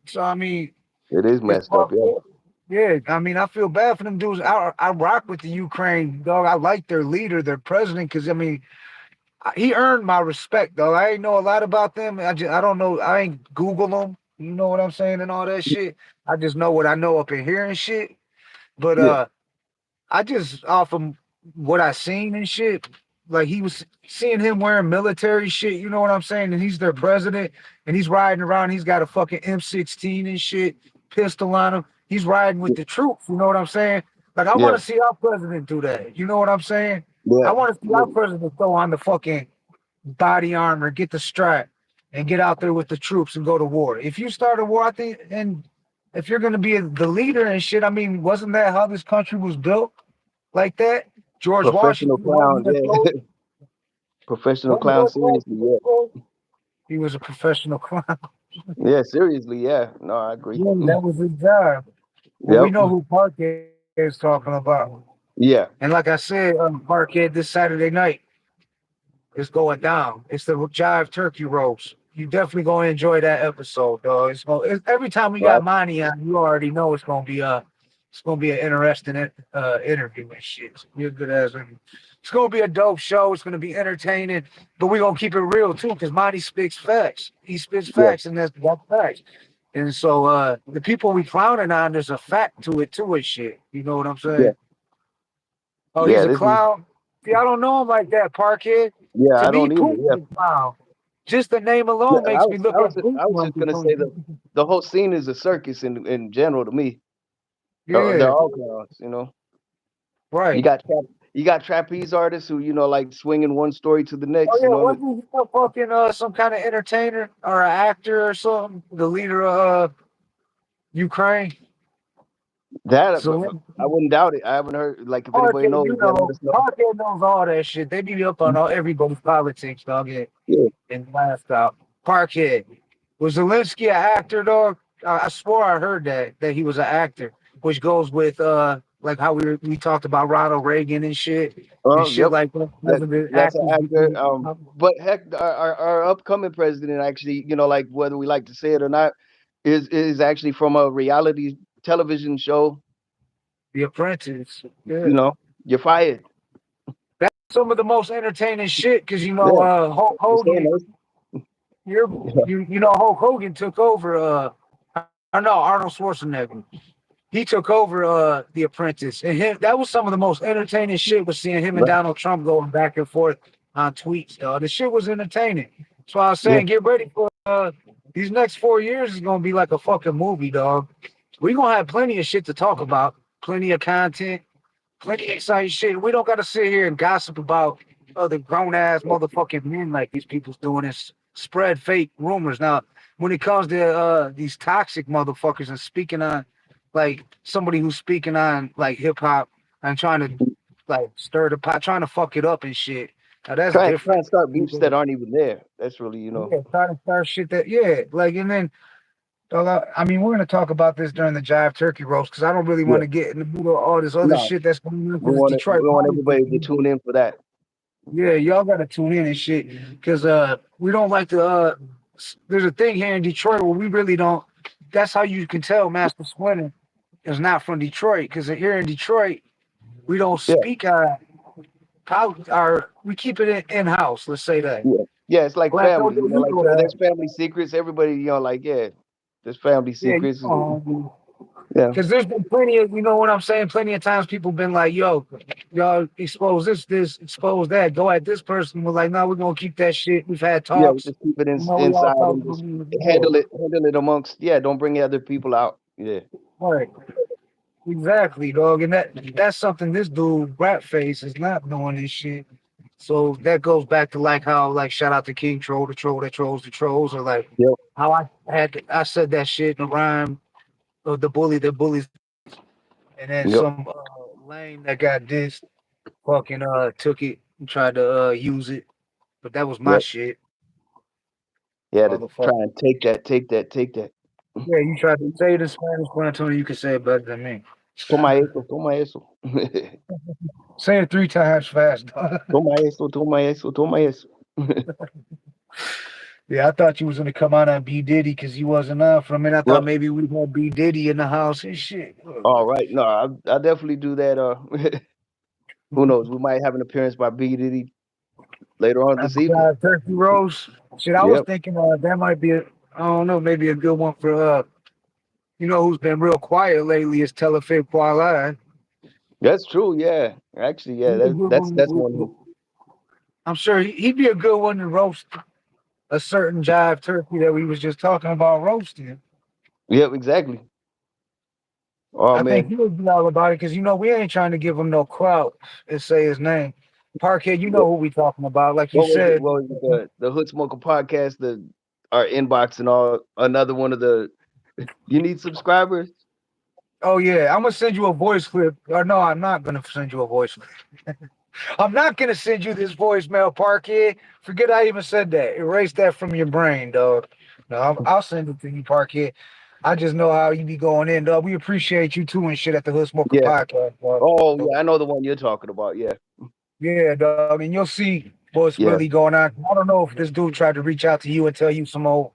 So I mean, It is it's messed up. fucked Yeah. up. Yeah, I mean, I feel bad for them dudes. I rock with the Ukraine dog. I like their leader, their president, because I mean he earned my respect though. I ain't know a lot about them. I don't know. I ain't Google them. You know what I'm saying and all that shit. I just know what I know up in here and shit. But Yeah. I just off of what I seen and shit. Like he was seeing him wearing military shit. You know what I'm saying? And he's their president, and he's riding around. He's got a fucking M16 and shit, pistol on him. He's riding with the troops. You know what I'm saying? Like I want Yeah. to see our president do that. You know what I'm saying? I Yeah. want to see our president throw on the fucking body armor, get the strap, and get out there with the troops and go to war. If you start a war, I think, and if you're going to be the leader and shit, I mean, wasn't that how this country was built? like that. George Professional Washington on clown, UFO. yeah. Professional Wasn't clown, George seriously, Washington yeah. UFO? He was a professional clown. Yeah, seriously, yeah. No, I agree. Yeah, that was his job. Well, we Yep. know who Parkhead is talking about. Yeah. And like I said, Parkhead this Saturday night is going down. It's the Jive Turkey Roast. You definitely gonna enjoy that episode, dog. Every time we got Right. Monty on, you already know it's gonna be an interesting interview and shit. It's gonna be a good ass interview. It's gonna be a dope show. It's gonna be entertaining, but we're gonna keep it real too, because Monty speaks facts. He spits Yeah. facts, and that's facts. And so the people we clowning on, there's a fact to it too and shit. You know what I'm Yeah. saying? Oh, he's Yeah. a This is clown. See, I don't know him like that, Parkhead. yeah, To I me, don't either. Putin's Yeah. a clown. Just the name Yeah, alone makes me look at I Putin was like just gonna say the whole scene is a circus in general to me. They're yeah, all clowns, you know. You right. got you got trapeze artists who, like swinging one story to the Oh next, yeah, wasn't he a fucking some kind of entertainer or an actor or something? The leader of Ukraine. That So I wouldn't doubt it. I haven't heard, like, if anybody Parkhead, knows, you yeah, let know, us know. Parkhead knows all that shit. They be up on all everybody's politics, dog. Yeah, Yeah. and last out. Parkhead. Was Zelensky an actor, dog? I swore I heard that he was an actor, which goes with like how we talked about Ronald Reagan and Oh, shit yep. like that. That President that's an actors actor. become But heck, our upcoming president actually, like whether we like to say it or not, is actually from a reality television show. the apprentice. Yeah. You know, you're fired. That's some of the most entertaining shit because Yeah, Hulk you're saying Hogan, this. you're you know Hulk Hogan took over I know Arnold Schwarzenegger. He took over The Apprentice, and that was some of the most entertaining shit. Was seeing him and Right. Donald Trump going back and forth on tweets. The shit was entertaining. That's why I was Yeah, saying, get ready for these next 4 years is gonna be like a fucking movie, dog. We gonna have plenty of shit to talk about, plenty of content, plenty of exciting shit. We don't gotta sit here and gossip about other grown ass motherfucking men like these people's doing and spread fake rumors. Now, when it comes to these toxic motherfuckers and speaking on like somebody who's speaking on like hip hop and trying to like stir the pot, trying to fuck it up and shit. Now that's try different. and start beefs that aren't even there. That's really, Yeah, trying to start shit that like and then I mean, we're gonna talk about this during the Jive Turkey roast because I don't really want yeah. to get in the middle of all this other No, shit that's going on because it's Detroit we want politics. everybody to tune in for that. Yeah, y'all gotta tune in and shit because we don't like to there's a thing here in Detroit where we really don't. That's how you can tell Master Splinter is not from Detroit because here in Detroit we don't Yeah, speak our we keep it in house. Let's say that. yeah, yeah. It's like Black family. Ojo, you Like know that. there's family secrets. Everybody, like, yeah, there's family Yeah, you secrets. know. Yeah, Because there's been plenty of, you know what I'm saying? Plenty of times people been like, yo, y'all expose this, expose that, go at this person. We're like, no, we're going to keep that shit. We've had yeah. We talks. just keep it You know, we all inside talk and about just it. handle it amongst. Yeah, don't bring other people out. Yeah, Right. Exactly, dog. And that's something this dude, Rat Face, is not doing this shit. So that goes back to like how, like, shout out to King Troll, the troll that trolls the trolls, or like yep, how I said that shit in a rhyme of the bully that bullies the bullies. And then yep, some lame that got dissed fucking took it and tried to use it, but that was my yep. shit, Yeah, to try motherfucker. and take that. Yeah, you tried to say it in Spanish, but Antonio, you can say it better than me. Toma eso, toma eso. Say it 3 times fast, dog. Toma eso, toma eso, toma eso. Yeah, I thought you was gonna come on B Diddy because you wasn't on for a minute. I thought Well, maybe we'd have B Diddy in the house and shit. all right. No, I definitely do that. Who knows? We might have an appearance by B Diddy later on this evening. Turkey roast. Shit, I was Yep, thinking that might be I don't know, maybe a good one for you know who's been real quiet lately is Telefib Kuala. that's true. Yeah, actually, yeah, He's a good that's one one. who. I'm sure he'd be a good one to roast a certain jive turkey that we was just talking about roasting. Yep, exactly. Oh I think man, he would be all about it because you know we ain't trying to give him no clout and say his name. Parkhead, you know what who we talking about. Like you was it? said, What was it? The Hood Smoker podcast, our inbox and all. Another one of the. You need subscribers. Oh yeah, I'm gonna send you a voice clip. Or no, I'm not gonna send you a voice clip. I'm not gonna send you this voicemail, Parkhead. Forget I even said that. Erase that from your brain, dog. No, I'll send it to you, Parkhead. I just know how you be going in, dog. We appreciate you too and shit at the Hood Smoker Yeah. podcast, dog. Oh So, yeah, I know the one you're talking about. Yeah. yeah, dog, and you'll see what's Yeah. really going on. I don't know if this dude tried to reach out to you and tell you some old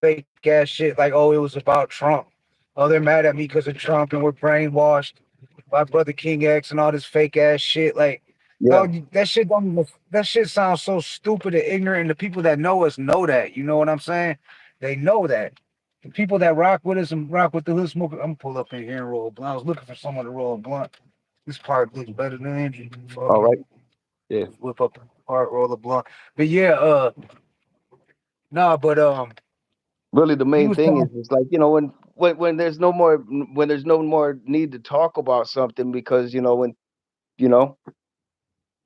fake ass shit like, oh, it was about Trump. Oh, they're mad at me because of Trump and we're brainwashed by Brother King X and all this fake ass shit. Like, Yeah. dog, that shit don't even, that shit sounds so stupid and ignorant. And the people that know us know that. You know what I'm saying? They know that. The people that rock with us and rock with the Hood Smoker, I'm gonna pull up in here and roll a blunt. I was looking for someone to roll a blunt. This part looks better than Andrew. All right. Fucking Yeah. whip up the part, roll a blunt. But yeah, nah, but Really, the he main was thing is telling it's like, when there's no more when there's no more need to talk about something because you know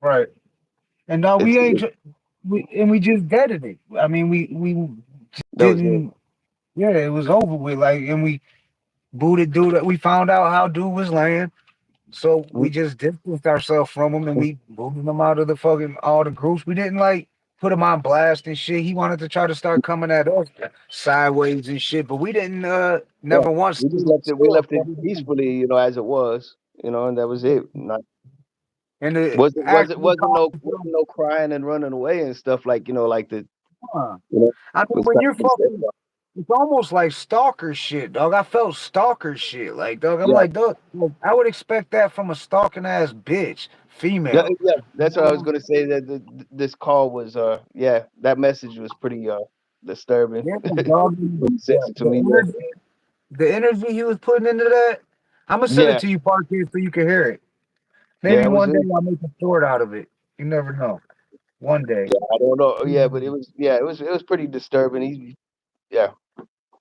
right. And now we it's ain't we just deaded it. I mean, we that was it. didn't. Yeah, it was over with. Like, and we booted dude. We found out how dude was laying, so Mhm. we just distanced ourselves from him, and we booted him out of the fucking all the groups. We didn't like put him on blast and shit. He wanted to try to start coming at us sideways and shit, but we didn't. Yeah, Never once we just stood up left it for him. peacefully, as it was, and that was it. Not And the wasn't actually wasn't called no wasn't no crying and running away and stuff like the huh. you know I mean, was when trying you're to be said fucking, about. it's almost like stalker shit, dog. I felt stalker shit, like dog. I'm Yeah, like, dog, like, I would expect that from a stalking ass bitch, yeah, female. yeah. You That's what I was know? gonna say. That this call was yeah, that message was pretty disturbing Yeah, dog. when you sent it to The me. energy, the energy he was putting into that. I'm gonna send it Yeah, to you, Parkhead, so you can hear it. yeah, Maybe it was. one day I'll make a short out of it. You never know. One day. I don't know. Yeah, but it was pretty disturbing. Yeah.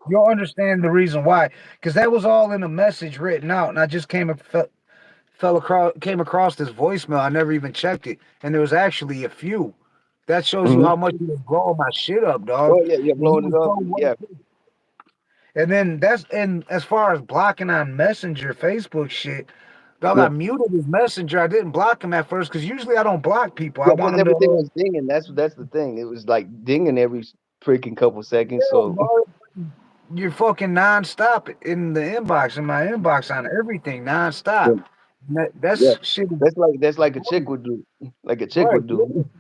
You'll understand the reason why, because that was all in a message written out, and I just fell across came across this voicemail. I never even checked it, and there was actually a few. That shows you Hmm. how much he was blowing my shit up, dog. Well, yeah, yeah, And he blowing it was up. so Yeah, and then and as far as blocking on Messenger, Facebook shit, dog, yeah. I muted his Messenger. I didn't block him at first because usually I don't block people. I Yeah, want because them to, everything was dinging. That's the thing. It was like dinging every freaking couple seconds. yeah, So dog, you're fucking nonstop in the inbox, in my inbox on everything, yeah, nonstop. yeah. That's shit. That's like a chick would do. Like a chick Right, would yeah. do.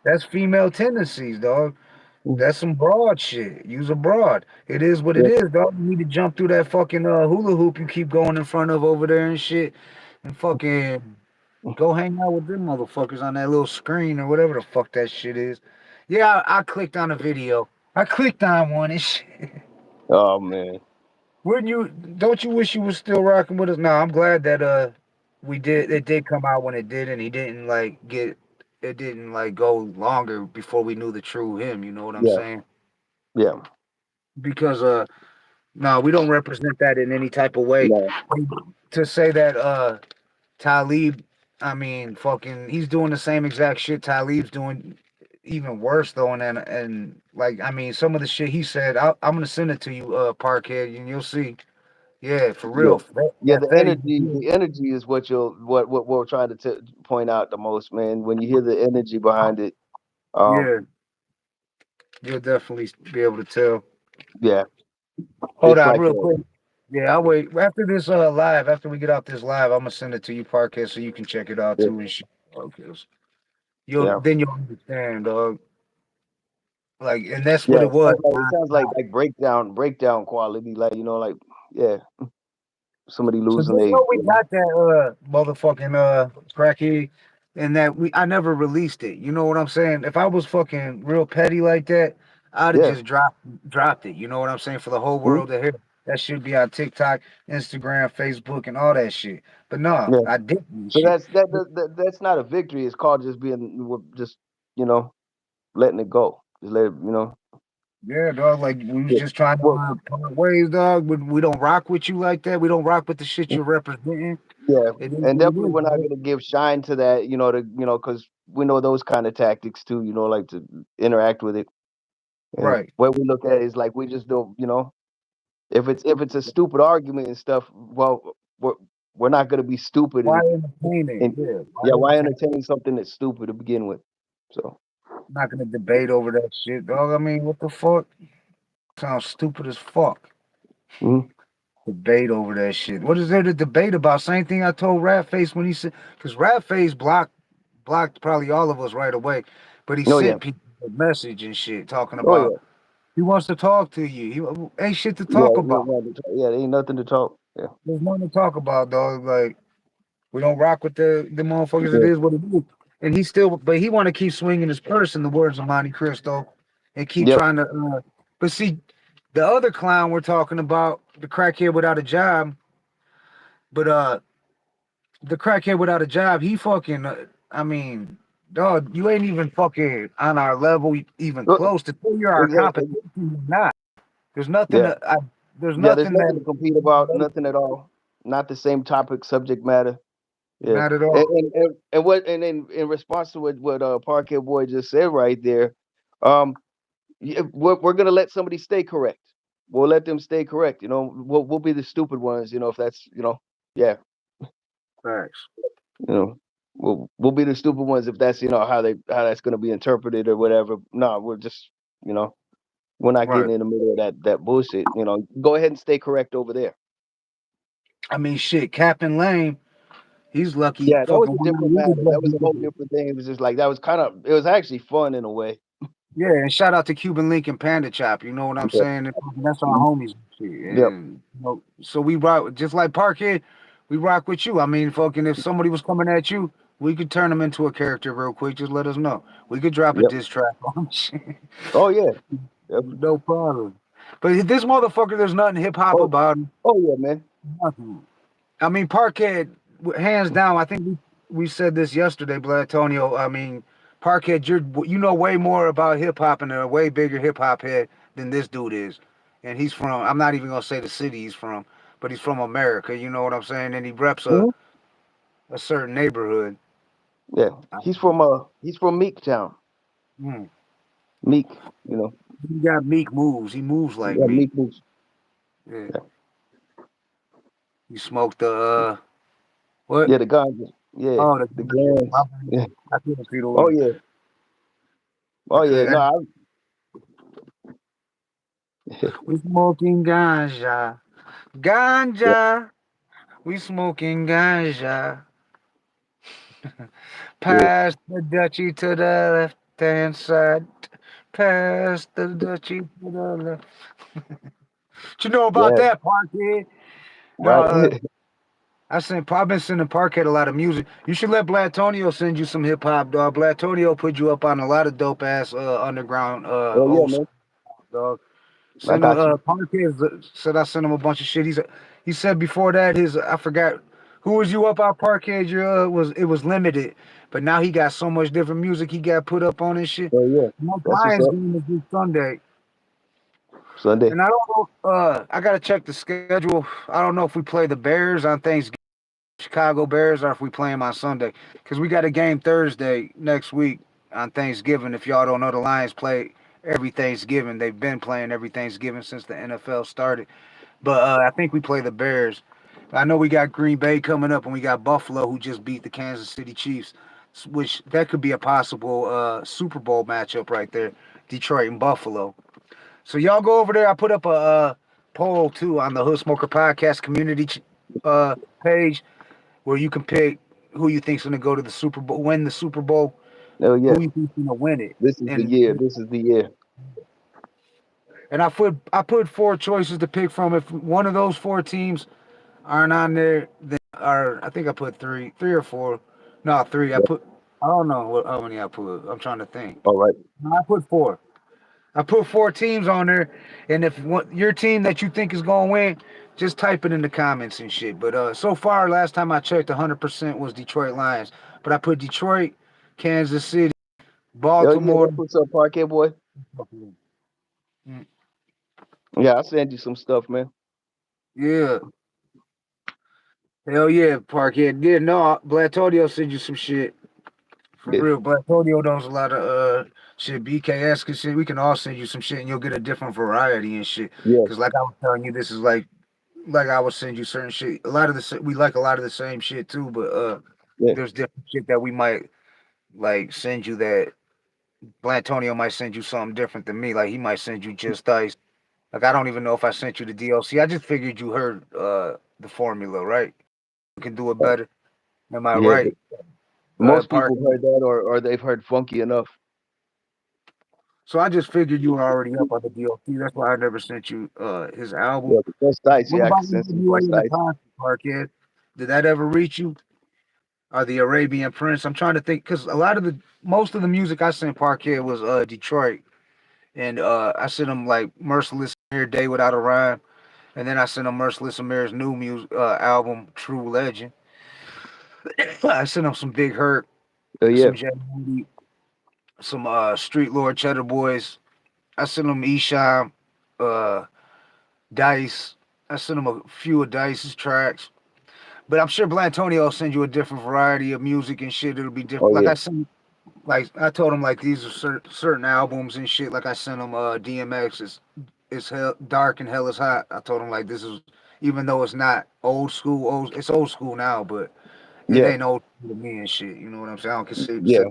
That's female tendencies, dog. Mhm. That's some broad shit. Use a broad. It is what it Yeah, is, dog. You need to jump through that fucking hula hoop you keep going in front of over there and shit, and fucking go hang out with them motherfuckers on that little screen or whatever the fuck that shit is. Yeah, I clicked on a video. I clicked on one and shit. oh man. Wouldn't you? Don't you wish you was still rocking with us? No, I'm glad that we did. It did come out when it did, and he didn't like get. It didn't like go longer before we knew the true him. You know what I'm Yeah, saying? yeah. Because no, we don't represent that in any type of way. No. To say that Talib, I mean, fucking, he's doing the same exact shit Talib's doing, even worse though. And like, I mean, some of the shit he said, I'm gonna send it to you, Parkhead, and you'll see. Yeah, for Yeah. real. Yeah, That the Fetty, energy is what we're trying to point out the most, man. When you hear the energy behind it, um, yeah, you'll definitely be able to tell. yeah, Hold it's on, like real a quick. Yeah, I'll wait after this live. After we get off this live, I'm gonna send it to you, Parkhead, so you can check it out yeah, too and shit. Okay, you'll yeah. then you'll understand, dog. Like, and that's Yeah, what it was. it sounds like breakdown quality, like yeah, somebody So losing just a know we got that motherfucking cracky, and that we I never released it. You know what I'm saying? If I was fucking real petty like that, I'd have yeah, just dropped it. You know what I'm saying? For the whole mhm, world to hear. That should be on TikTok, Instagram, Facebook, and all that shit. But no, yeah. I didn't So shit. that's not a victory. It's called just just you know letting it go. Just let it, Yeah, dog. Like we was yeah. just trying to Well, part ways, dog. We don't rock with you like that. We don't rock with the shit you're representing. yeah, It is and what it definitely is, we're not dog. gonna give shine to that, because we know those kind of tactics too, like to interact with it. And Right. what we look at is like we just don't, If it's a stupid argument and stuff, well, we're not gonna be stupid Why and entertain it? and Yeah, why yeah, why entertain? entertain something that's stupid to begin with? So, I'm not gonna debate over that shit, dog. I mean, what the fuck? Sounds stupid as fuck. mhm. Debate over that shit. What is there to debate about? Same thing I told Ratface when he said, because Ratface blocked probably all of us right away, but he Oh yeah, sent people a message and shit talking oh about yeah, he wants to talk to you. He ain't shit to yeah, talk about. yeah. There ain't nothing to talk. Yeah, There's nothing to talk about, dog. Like we don't rock with the motherfuckers. It yeah, is what it is. And he still, but he want to keep swinging his purse in the words of Monte Cristo, and keep yep. trying to. But see, the other clown we're talking about, the crackhead without a job, but the crackhead without a job, he fucking. I mean, dog, you ain't even fucking on our level, even Uh, close to say you're our Exactly. competition. You're not. There's nothing. Yeah, There's yeah. There's nothing nothing that to compete about. Nothing at all. Not the same topic, subject matter. Yeah, not at and all. what and in response to what Parquet Boy just said right there, um, we're gonna let somebody stay correct. We'll let them stay correct. You know, we'll be the stupid ones. You know, if that's yeah, Facts. you know, we'll be the stupid ones if that's how that's gonna be interpreted or whatever. No, we're just you know we're not Right. getting in the middle of that bullshit. You know, go ahead and stay correct over there. I mean, shit. Captain Lane, he's lucky. Yeah, that was Fucking a one different of these matter. That was a whole lucky. different thing. It was just like that was kind of it was actually fun in a way. Yeah, and shout out to Cuban Link and Panda Chop. You know what I'm Yeah. saying? That's our Mhm. homies. And shit. Yep. And so we rock just like Parkhead. We rock with you. I mean, fucking, if somebody was coming at you, we could turn them into a character real quick. Just let us know. We could drop a Yep. diss track on 'em, shit. Oh yeah. Yep. No problem. But this motherfucker, there's nothing hip hop Oh, about him. oh yeah, man. Nothing. I mean, Parkhead, hands down. I think we said this yesterday, Blatonio. I mean, Parkhead, you know way more about hip hop and a way bigger hip hop head than this dude is. And he's from. I'm not even gonna say the city he's from, but he's from America. You know what I'm saying? And he reps Mhm. a certain neighborhood. Yeah. He's from Meek Town. Hmm. Meek, you know. He got meek moves. He moves like Yeah, meek. Meek was Yeah. yeah. He smoked the what? Yeah, the ganja. Yeah, Oh, the the my guns. bad. Yeah. I couldn't see the Oh one. yeah. I Oh yeah. could. No, I We smoking ganja. yeah, Ganja. We smoking ganja. yeah. Pass the Dutchie to the left hand side. Pass the Dutchie to the left. What you know about Yeah. that, Parkhead? No, Right. I've been sending Parkhead a lot of music. You should let Blatonio send you some hip hop, dog. Blatonio put you up on a lot of dope ass underground Oh yeah, old man. school, dog. I Send him got you. Parkhead said I sent him a bunch of shit. He said before that I forgot who was you up out Parkhead. Your it was limited, but now he got so much different music he got put up on his shit. Oh yeah. My That's what's Lions up. game is this Sunday, Sunday. and I don't know. I gotta check the schedule. I don't know if we play the Bears on Thanksgiving, Chicago Bears, or if we play them on Sunday, because we got a game Thursday next week on Thanksgiving. If y'all don't know, the Lions play every Thanksgiving. They've been playing every Thanksgiving since the NFL started. But I think we play the Bears. I know we got Green Bay coming up, and we got Buffalo, who just beat the Kansas City Chiefs, which that could be a possible Super Bowl matchup right there, Detroit and Buffalo. So y'all go over there. I put up a poll too on the Hood Smoker Podcast community page where you can pick who you think's gonna go to the Super Bowl, win the Super Bowl, Oh yeah. who you think's gonna win it, This is the and year. This is the year. I put four choices to pick from. If one of those four teams aren't on there, then or I think I put three or four. No, three. Yeah. I don't know how many I put. I'm trying to think. All right. No, I put four. I put four teams on there, and if your team that you think is gonna win, just type it in the comments and shit. But so far, last time I checked, 100% was Detroit Lions. But I put Detroit, Kansas City, Oh yeah. Baltimore. That's what's up, Parquet boy. Mm, Yeah, I'll send you some stuff, man. yeah, hell yeah, Parkhead. Yeah, no, Blatodio sent you some shit. For Yeah, real, but Antonio knows a lot of shit. BKS can shit. We can all send you some shit, and you'll get a different variety and shit. yeah, Cause like I was telling you, this is like I would send you certain shit. A lot of we like a lot of the same shit too, but yeah, there's different shit that we might like send you that Blantonio might send you something different than me. Like he might send you just dice. Like I don't even know if I sent you the DLC. I just figured you heard the formula, right? You can do it better. Am I yeah. right? Most Part. people heard that, or they've heard funky enough. So I just figured you were already up on the DLC. That's why I never sent you his album. Yeah, the first dice. What Yeah, I can about send some NWA first in the dice. concert, Parkhead? Did that ever reach you? Or the Arabian Prince? I'm trying to think because a lot of most of the music I sent Parkhead was Detroit, and I sent him like Merciless Amir Day Without a Rhyme, and then I sent him Merciless Amir's new music album True Legend. I sent him some Big Hurt, Yeah. some J. Moody, some Street Lord Cheddar Boys. I sent him Esham, uh, Dice. I sent him a few of Dice's tracks. But I'm sure Blantonio will send you a different variety of music and shit. It'll be different. Oh Like yeah. I sent, like I told him, like these are certain albums and shit. Like I sent him DMX is hell dark and hell is hot. I told him like this is even though it's not old school, it's old school now, but it Yeah. ain't old school to me and shit. You know what I'm saying? I don't consider Yeah.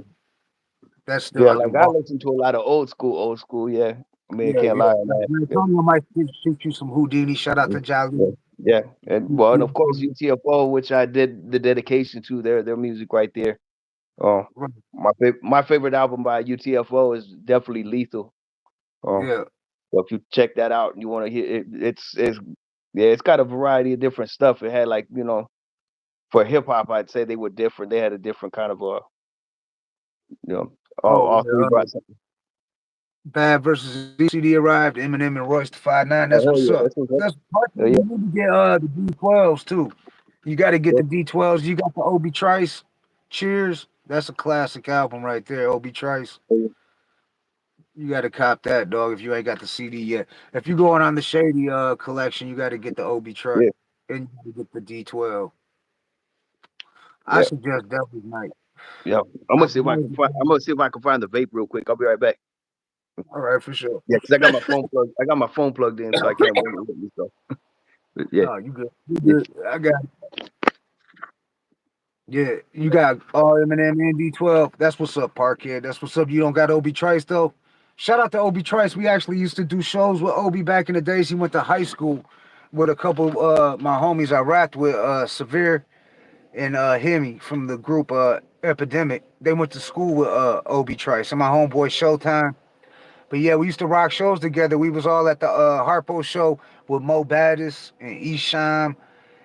that's still Yeah. like Like a I ball. listen to a lot of old school. Old school. Yeah. I mean, I Yeah, can't yeah. lie on Like that. Yeah. Blantonio might shoot you some Houdini. Shout out to Yeah. Jolly. Yeah. And well, and of course UTFO, which I did the dedication to their music right there. Um, my favorite album by UTFO is definitely Lethal. Um, Yeah. so if you check that out and you want to hear it, it's yeah, it's got a variety of different stuff. It had like for hip hop, I'd say they were different. They had a different kind of you know, Oh, all three brought something. Bad versus CD arrived. Eminem and Royce to 5'9". Oh That's hell what's yeah, up. that's what's up. That's part Oh you need to get the D12s too. You got to get yeah, the D12s. You got the Obi Trice. Cheers. That's a classic album right there. Obi Trice. yeah, You got to cop that, dog. If you ain't got the CD yet. If you going on the Shady collection, you got to get the Obi Trice yeah, and you got to get the D12. I yeah, suggest Devil's Night. yeah. I'm gonna see if I can find the vape real quick. I'll be right back. All right, for sure. Yeah, because I got my phone plugged. I got my phone plugged in, so I can't bring it with me. So yeah, No, you good. You yeah, good. I got Yeah, you got all Eminem and D12. That's what's up, Parkhead. That's what's up. You don't got Obi Trice though. Shout out to Obi Trice. We actually used to do shows with Obi back in the days. He went to high school with a couple my homies I rapped with, Severe and Hemi from the group Epidemic. They went to school with Obi Trice and my homeboy Showtime. But yeah, we used to rock shows together. We was all at the Harpo show with Mo Baddis and Esham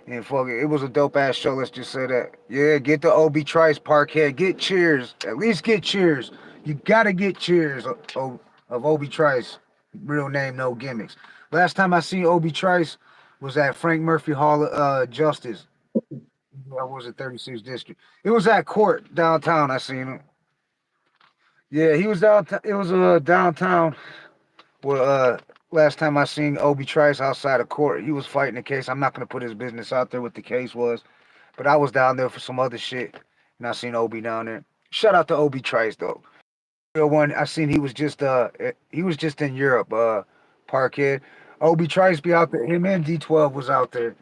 and fuck it, it was a dope ass show. Let's just say that. Yeah, get the Obi Trice Parkhead. Get Cheers. At least get Cheers. You gotta get Cheers of Obi Trice. Real name, no gimmicks. Last time I seen Obi Trice was at Frank Murphy Hall of Justice. I was at 36th District. It was at Court downtown. I seen him. Yeah, he was downtown. It was downtown where last time I seen Obi Trice outside of court. He was fighting a case. I'm not gonna put his business out there what the case was. But I was down there for some other shit, and I seen Obi down there. Shout out to Obi Trice though. Real one, I seen he was just in Europe, Parkhead. Obi Trice be out there. Him and D12 was out there.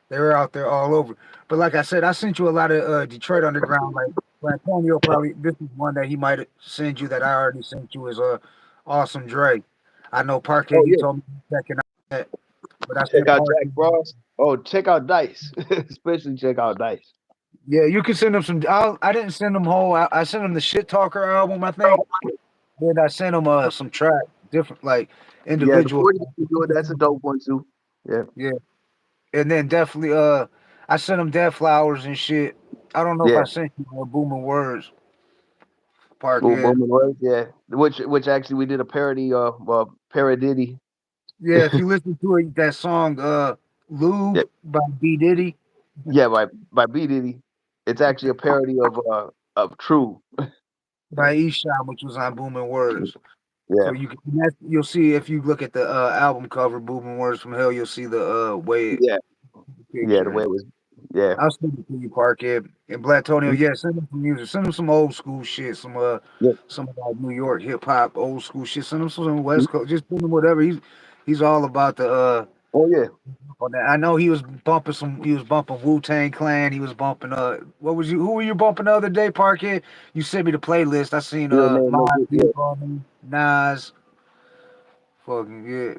They were out there all over. But like I said, I sent you a lot of Detroit underground. Like Antonio probably this is one that he might send you that I already sent you is Awesome Dre. I know Parkhead. oh You yeah. told me checking out that, but I Check sent out Jack Parkhead. Frost. Oh, check out Dice, especially check out Dice. Yeah, you can send them some. I didn't send them whole. I sent them the Shit Talker album, I think. Then I sent them some track, different like Yeah, the individual. 40 you do it. That's a dope one too. Yeah, Yeah, and then definitely I sent them Dead Flowers and shit. I don't know if yeah. I sent you Booming Words Boom, Parkhead. boom, and Rose, yeah. Which actually we did a parody parody. Yeah, if you listen to it, that song Yeah, Lube by B Diddy yeah, by B Diddy. It's actually a parody of True. by Esham, which was on Booming Words. Yeah, So you'll see if you look at the album cover, Booming Words from Hell, you'll see the way it yeah, yeah. The picture. way it was. Yeah. I'll send it to you, Parkhead. And Black Tonio, yeah, send him some music. Send him some old school shit, Yeah. some of that New York hip hop, old school shit. Send him some Mm. West Coast. Just send him whatever. He's all about the Oh yeah. on that. I know he was bumping Wu-Tang Clan. He was bumping who were you bumping the other day, Parkhead? You sent me the playlist. I seen Real name make Mobb it. Deep Yeah. on there, Nas, fucking yeah.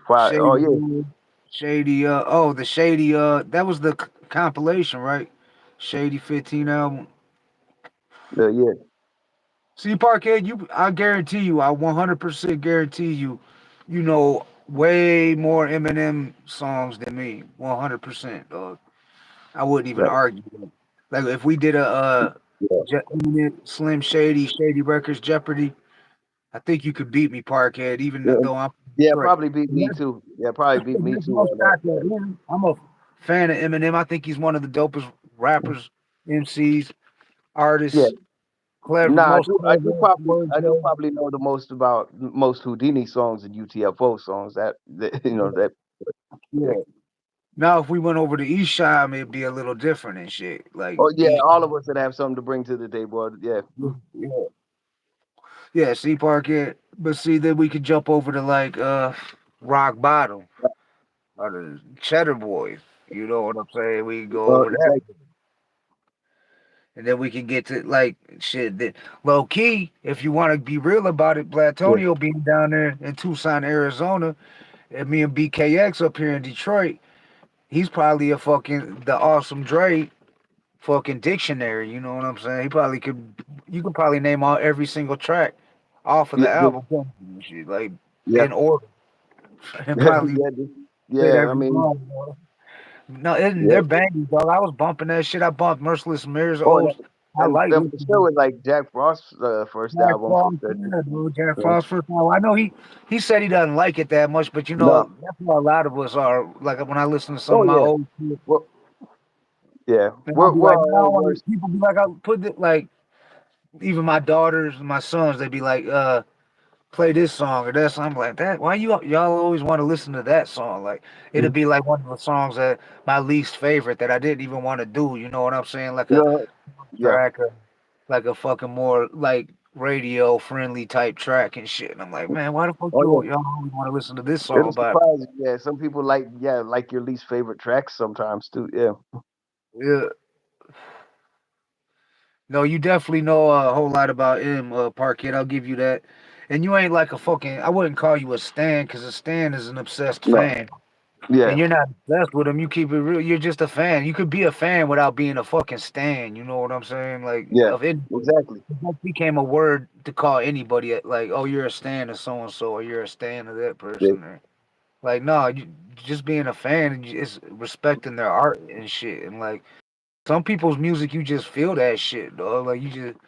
Fire. Oh Shady yeah. Wood, Shady the Shady that was the compilation, right? Shady 15 album. Yeah. Yeah. See, Parkhead, I guarantee you, I 100% guarantee you, you know way more Eminem songs than me. 100%, dog. I wouldn't even Right. argue. Like if we did a Yeah. Eminem, Slim Shady, Shady Records, Jeopardy, I think you could beat me, Parkhead, even Yeah. though I'm from Yeah. Detroit. Probably beat And me too. Yeah. Probably beat me there's too no on that. shot there. I'm a fan of Eminem. I think he's one of the dopest rappers, MCs, Yeah. artists, clever, Nah, most clever, I do wordplay. probably know the most about most Houdini songs and UTFO songs. That you know that. Yeah. Yeah. Now, if we went over to East Shine, it'd be a little different and shit. Like Oh yeah, East, all of us that have something to bring to the table. Yeah. yeah, yeah. See, Parkhead, but see, then we could jump over to like Rock Bottom or the Cheddar Boys. You know what I'm saying? We can go over that. Exactly. And then we can get to like shit that low key, if you want to be real about it, Yeah. Blatonio being down there in Tucson, Arizona, and me and BKX up here in Detroit, he's probably a fucking the awesome Dre fucking dictionary. You know what I'm saying? He probably could. You could probably name all every single track off of Yeah. the album, and shit, like Yeah. in order, and Yeah. probably hit Yeah. I every mean, song. No, yeah. they're banging, dog. I was bumping that shit. I bumped Merciless Mirrors. Oh, Oh, I and like them for sure listening. was like Jack Frost's first Jack album for Frost, sure. yeah, dude. Jack Yeah. Frost first album. I know he said he doesn't like it that much, but No. that's what a lot of us are. Like when I listen to some Oh of my yeah. old shit, Well, yeah. and I'll be We're like, our no, I don't own want to. worst. People be like, I put it like even my daughters and my sons, they be like, play this song or that song. I'm like that. Why y'all always want to listen to that song? Like it'd You be like one of the songs that my least favorite that I didn't even want to do. You know what I'm saying? Like a know. Yeah. track, like a fucking more like radio friendly type track and shit. And I'm like, man, why the fuck Oh yeah. y'all always want to listen to this song It'll about? surprise you. Yeah. Some people like your least favorite tracks sometimes too. Yeah. Yeah, no, you definitely know a whole lot about him, Parkhead. I'll give you that. And you ain't like a fucking. I wouldn't call you a stan because a stan is an obsessed No. fan. Yeah. And you're not obsessed with him. You keep it real. You're just a fan. You could be a fan without being a fucking stan. You know what I'm saying? Like Yeah. of it, Exactly. that became a word to call anybody. Like, oh, you're a stan of so and so, or you're a stan of that Yeah. person. Or like, no, you just being a fan and just respecting their art and shit. And like some people's music, you just feel that shit, dog. Like you just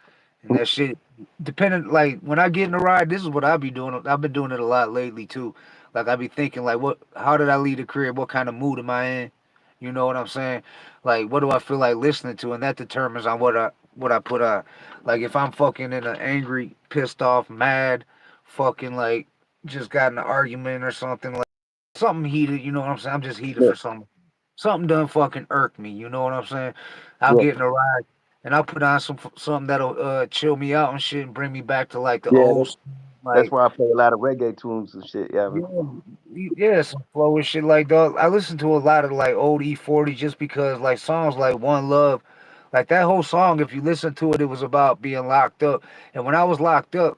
and that shit, depending, like when I get in the ride, this is what I be doing. I've been doing it a lot lately too. Like I be thinking, like, how did I lead a career? What kind of mood am I in? You know what I'm saying? Like, what do I feel like listening to? And that determines on what I put on. Like, if I'm fucking in an angry, pissed off, mad, fucking like just got in an argument or something like something heated. You know what I'm saying? I'm just heated Yeah. for something. Something done fucking irked me. You know what I'm saying? I'll Yeah. get in a ride and I'll put on something that'll chill me out and shit and bring me back to like the Yeah. old That's like why I play a lot of reggae tunes and shit. Yeah. yeah yeah some flow and shit like that. I listen to a lot of like old E40 just because like songs like One Love, like that whole song. If you listen to it, it was about being locked up. And when I was locked up,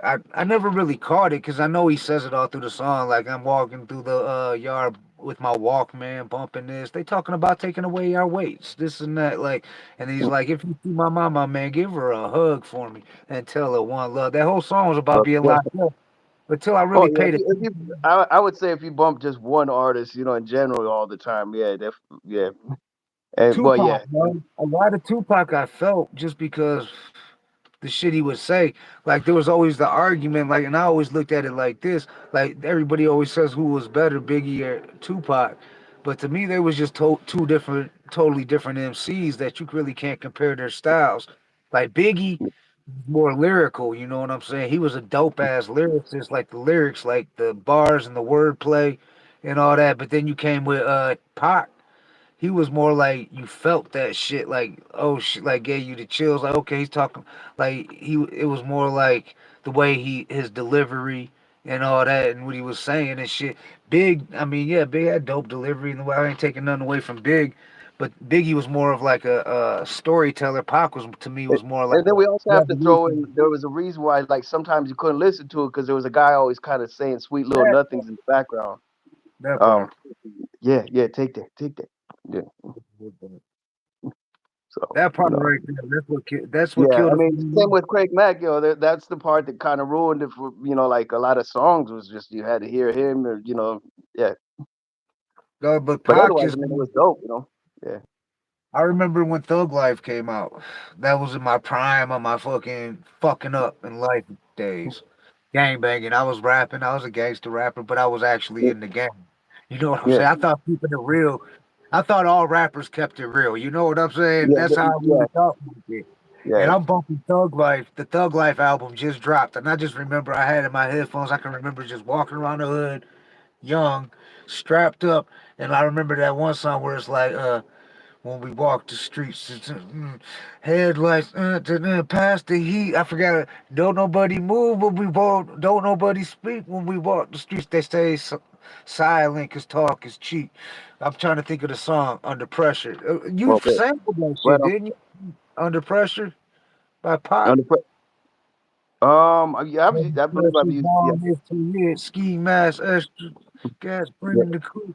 I never really caught it because I know he says it all through the song. Like I'm walking through the yard with my Walkman, bumping this. They talking about taking away our weights, this and that. Like, and he's like, if you see my mama, man, give her a hug for me and tell her one love. That whole song was about being Yeah. locked up. Until I Oh really yeah. paid I would say if you bump just one artist, in general all the time, yeah, yeah. And but Tupac, yeah, man. A lot of Tupac I felt just because the shit he would say. Like there was always the argument, like, and I always looked at it like this. Like everybody always says who was better, Biggie or Tupac. But to me, they was just two different, totally different MCs that you really can't compare their styles. Like Biggie, more lyrical, you know what I'm saying? He was a dope ass lyricist, like the lyrics, like the bars and the wordplay and all that. But then you came with Pac. he was more like you felt that shit, like oh shit, like gave you the chills. Like okay, he's talking like it was more like the way his delivery and all that and what he was saying and shit. Big, I mean, yeah, Big had dope delivery and the way I ain't taking nothing away from Big, but Biggie was more of like a storyteller. Pac was to me And was more like and then a we also have to throw in, revolution. there was a reason why, like, sometimes you couldn't listen to it because there was a guy always kind of saying sweet little That nothings in the background. that Um, part. yeah, yeah, take that, take that. Yeah, so That you part know, right there. That's what yeah. killed I it for mean, same me. with Craig Mack. That's the part that kind of ruined it for, like, a lot of songs was just you had to hear him, or yeah. But But Pac otherwise, I just mean, it was dope. Yeah. I remember when Thug Life came out. That was in my prime of my fucking up in life days. Gang banging. I was rapping. I was a gangster rapper, but I was actually Yeah. in the gang. You know what I'm Yeah. saying? I thought keeping it real. I thought all rappers kept it real. You know what I'm saying? Yeah. That's how I Yeah. really thought. It. And Yeah. I'm bumping Thug Life. The Thug Life album just dropped, and I just remember I had it in my headphones. I can remember just walking around the hood, young, strapped up, and I remember that one song where it's like, when we walk the streets. Headlights, past the heat. I forgot it. Don't nobody move when we walk. Don't nobody speak when we walk the streets. They stay silent because talk is cheap. I'm trying to think of the song Under Pressure. You Okay. sampled that Right shit, didn't you? Under Pressure by on. Pac. Yeah, Under I believe I've Pressure, used. Yeah. bomb is too lit. Ski mask, extra gas, Yeah. bringing the crew.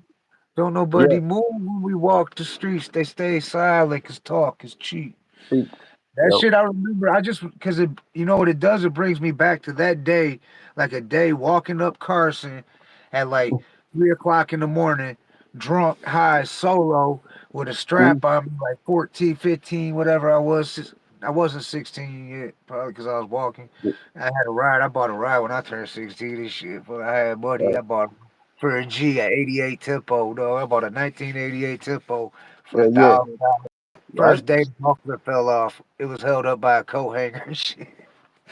Don't Yeah. nobody move when we walk the streets. They stay silent because talk is cheap. See, That yo. shit I remember. I just because it, you know what it does. It brings me back to that day, like a day walking up Carson at like 3 o'clock in the morning, drunk, high, solo with a Mhm. strap on me, like 14, 15, whatever I was. I wasn't 16 yet, probably because I was walking. I had a ride. I bought a ride when I turned 16 and shit. But I had money. Uh, I bought for a G at 88 Tempo. No, I bought a 1988 Tempo for yeah. Yeah. $1,000. Right. First day the muffler fell off. It was held up by a coat hanger and shit.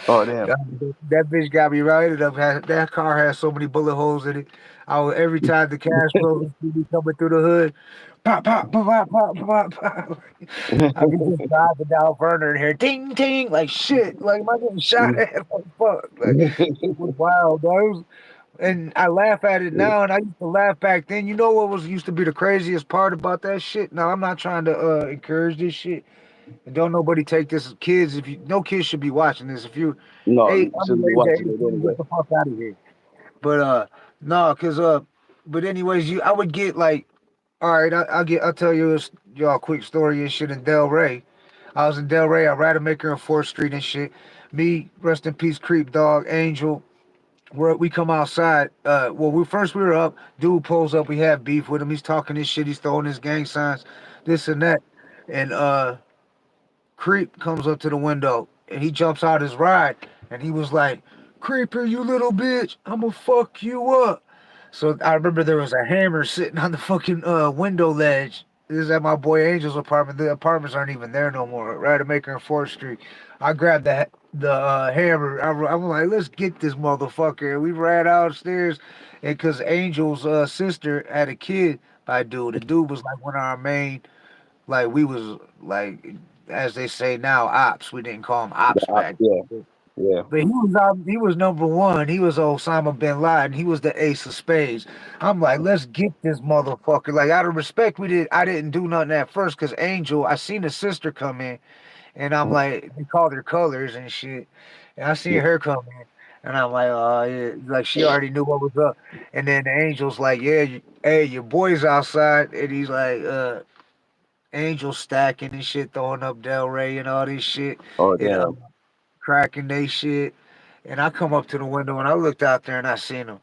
Oh damn. That bitch got me right. That car had so many bullet holes in it. Every time the cash flow was coming through the hood, pop, pop, pop, pop, pop, pop, pop. I be just driving down Vernon here, ting, ting, like shit. Like, am I getting shot Mhm. at? Like, fuck. Like, it was wild, dog. And I laugh at it now, and I used to laugh back then. You know what was used to be the craziest part about that shit? Now, I'm not trying to encourage this shit. And don't nobody take this kids. If you no kids should be watching this. If you No, eight you shouldn't be underage to watching it 18, anyway. get the fuck out of here. But no, cause but anyways, I would get like, all right, I'll tell you y'all a quick story and shit in Delray. I was in Delray, I Rademacher on 4th Street and shit. Me, rest in peace, Creep Dog, Angel. We come outside. Well, we were up. Dude pulls up. We have beef with him. He's talking his shit. He's throwing his gang signs, this and that. And Creep comes up to the window and he jumps out his ride and he was like, Creeper, you little bitch, I'ma fuck you up. So I remember there was a hammer sitting on the fucking window ledge. This is at my boy Angel's apartment. The apartments aren't even there no more. Rademacher and 4th Street. I grabbed the hammer. I'm like, let's get this motherfucker. We ran outstairs, and because Angel's sister had a kid by dude. The dude was like one of our main, like we was like, as they say now, ops. We didn't call him ops back Yeah. then. Yeah. But he was number one. He was Osama bin Laden. He was the ace of spades. I'm like, let's get this motherfucker. Like out of respect, I didn't do nothing at first because Angel, I seen the sister come in, and I'm like, they called her colors and shit. And I seen Yeah. her come in, and I'm like, oh yeah, like she already knew what was up. And then the Angel's like, yeah, hey, your boy's outside, and he's like, Angel stacking and shit, throwing up Delray and all this shit, Oh and damn. cracking they shit. And I come up to the window and I looked out there and I seen him.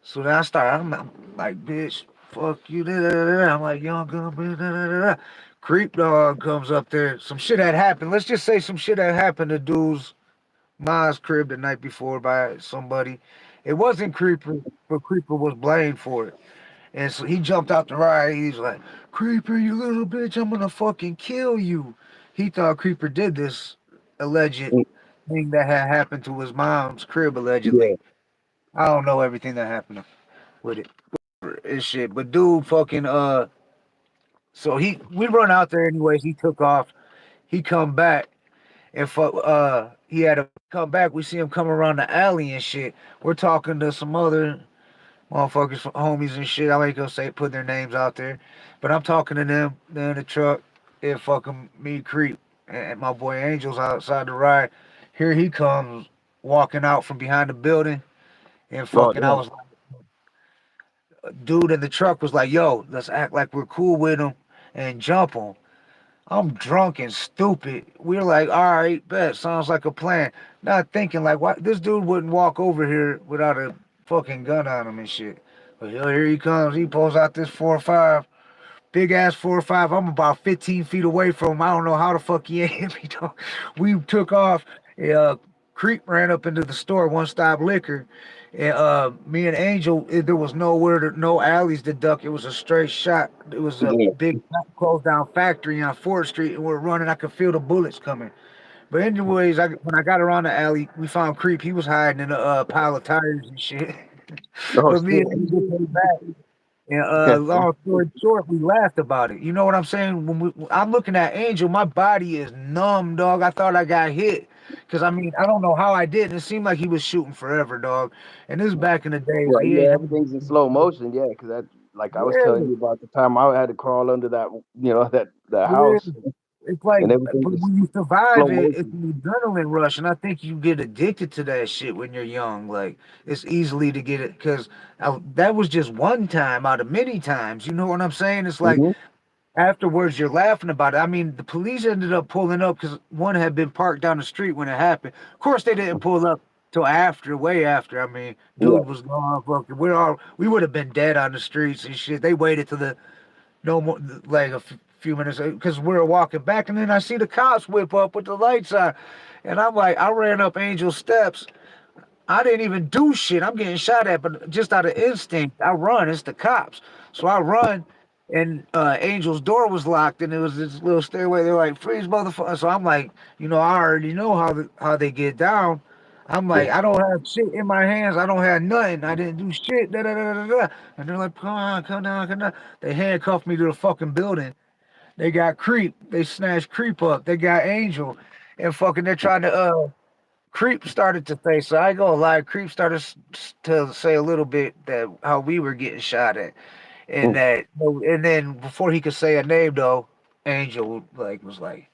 So then I'm like, bitch, fuck you. Da, da, da, da. I'm like, young gun, bitch, da, da, da, da. Creep dog comes up there. Some shit had happened. Let's just say some shit had happened to dude's mom's crib the night before by somebody. It wasn't Creeper, but Creeper was blamed for it. And so he jumped out the ride. He's like, Creeper, you little bitch, I'm gonna fucking kill you. He thought Creeper did this alleged Mm. thing that had happened to his mom's crib Yeah. allegedly. I don't know everything that happened with it and shit. But dude fucking So we run out there anyways. He took off. He come back and he had to come back. We see him come around the alley and shit. We're talking to some other motherfuckers, homies and shit. I ain't gonna say put their names out there, but I'm talking to them. They're in the truck. And fucking me creep and my boy Angel's outside the ride. Here he comes walking out from behind the building and Oh fucking I damn. was dude in the truck was like, "Yo, let's act like we're cool with him and jump him." I'm drunk and stupid. We're like, "All right, bet sounds like a plan." Not thinking like, "Why this dude wouldn't walk over here without a fucking gun on him and shit." But yo, here he comes. He pulls out this 4 or 5. Big ass 4 or 5. I'm about 15 feet away from him. I don't know how the fuck he ain't hit me, though. We took off. Uh, Creep ran up into the store, One Stop Liquor. And me and Angel, there was nowhere, no alleys to duck. It was a straight shot. It was a Yeah. big closed down factory on 4th Street, and we're running. I could feel the bullets coming. But anyways, when I got around the alley, we found Creep. He was hiding in a pile of tires and shit. Oh But me shit. and Angel came back. And Yeah. long story short, we laughed about it. You know what I'm saying? When I'm looking at Angel, my body is numb, dog. I thought I got hit. Cause I mean, I don't know how I did. It seemed like he was shooting forever, dog. And this is back in the days. Well, He yeah, ain't had everything's in slow motion. Yeah, because that, like I was telling yeah, you about the time I had to crawl under that, that yeah. house, It's like, and everything but was when you survive slow it, it's motion. an adrenaline rush, and I think you get addicted to that shit when you're young. Like it's easily to get it because that was just one time out of many times. You know what I'm saying? It's like Hmm. afterwards you're laughing about it. I mean, the police ended up pulling up because one had been parked down the street when it happened. Of course, they didn't pull up till after, way after. I mean, Yeah. dude was gone. Fucking, we would have been dead on the streets and shit. They waited till the no more like few minutes because we were walking back, and then I see the cops whip up with the lights on, and I'm like, I ran up Angel Steps. I didn't even do shit. I'm getting shot at, but just out of instinct, I run. It's the cops. So I run, and Angel's door was locked, and it was this little stairway. They're like, freeze, motherfucker. So I'm like, I already know how they get down. I'm like, I don't have shit in my hands. I don't have nothing. I didn't do shit. Da, da, da, da, da. And they're like, come on, come down, come down. They handcuffed me to the fucking building. They got Creep. They snatched Creep up. They got Angel. And fucking, they're trying to Creep started to say, so I ain't gonna lie, Creep started to say a little bit that how we were getting shot at, and Mm. that, and then before he could say a name though, Angel like was like,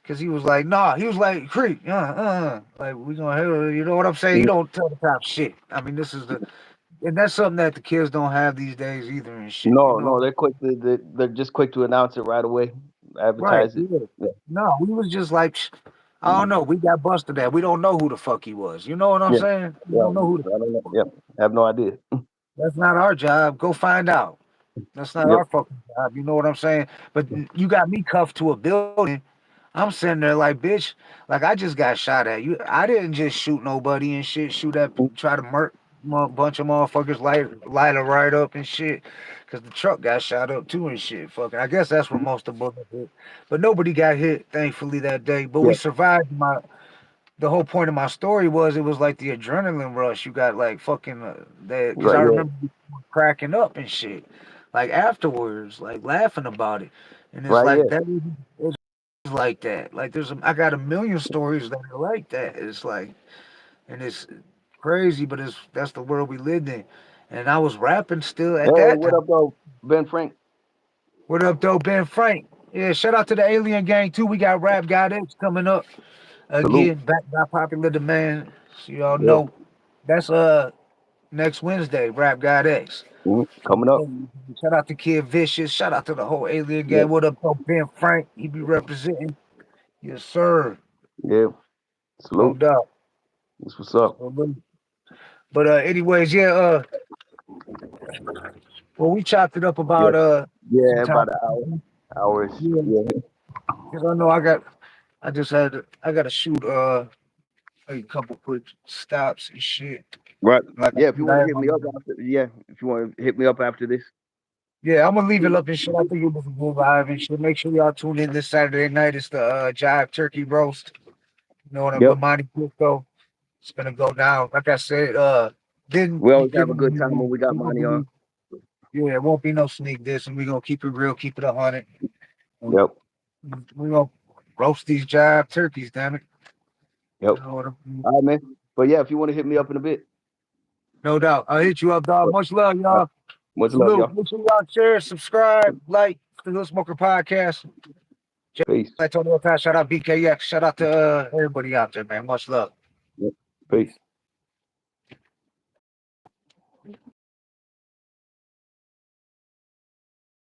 cause he was like, nah, he was like, Creep, like we gonna have, you know what I'm saying? You Mm. don't tell the cops shit. I mean, this is and that's something that the kids don't have these days either and shit, you No, no, know? they're quick. They're just quick to announce it right away, Right? advertise it. Yeah. Yeah. No, we was just like, I don't Mm. know. We got busted at. We don't know who the fuck he was. You know what I'm Yeah. saying? We Yeah. don't know who the I don't know. Yep. I have no idea. That's not our job. Go find out. That's not Yep. our fucking job. You know what I'm saying? But you got me cuffed to a building. I'm sitting there like, bitch, like I just got shot at. You, I didn't just shoot nobody and shit. Shoot at, Mm. try to murk a bunch of motherfuckers, light a right up and shit. Cause the truck got shot up too and shit. Fucking, I guess that's where most of the bullets hit. But nobody got hit, thankfully, that day. But we Yeah. survived. The whole point of my story was it was like the adrenaline rush. You got like fucking that because Right. I Yeah. remember cracking up and shit, like afterwards, like laughing about it, and it's Right. like Yeah. that. It's like that. Like I got a million stories that are like that. It's like, and it's crazy, but that's the world we lived in, and I was rapping still at Hey, that what time. up, though, Ben Frank? What up, though, Ben Frank? Yeah, shout out to the Alien Gang too. We got Rap God X coming up Salute. again, back by popular demand. So y'all Yeah. know that's next Wednesday, Rap God X. Mhm. So Coming up. hey, shout out to Kid Vicious. Shout out to the whole Alien Yeah. Gang. What up, though, Ben Frank? He be representing. Yes, sir. Yeah. No Salute. doubt. That's what's up. So, but anyways, yeah. Well, we chopped it up Yeah. about some Yeah. time. About an hour. Hours. Yeah, Yeah. because I got to shoot a couple quick stops and shit. Right. Like I Yeah. If you said, I want to have hit my me up after, yeah. If you want to hit me up after this. Yeah, I'm gonna leave it up and shit. I think it was a good vibe and shit. Make sure y'all tune in this Saturday night. It's the Jive Turkey Roast. You know what I'm Yep. with Monty Crypto. It's gonna go down. Like I said, didn't We you always give have a me good time when we got money on. Yeah, it won't be no sneak this, and we're gonna keep it real, keep it 100. Yep. We're gonna roast these jive turkeys, damn it. Yep. You know what I mean? All right, man. But yeah, if you want to hit me up in a bit. No doubt. I'll hit you up, dog. Much love, All right. y'all. Much love, Salute. y'all. Make sure y'all share, subscribe, like the Little Smoker Podcast. Peace. I told you, shout out BKX. Shout out to everybody out there, man. Much love. Yep. Peace.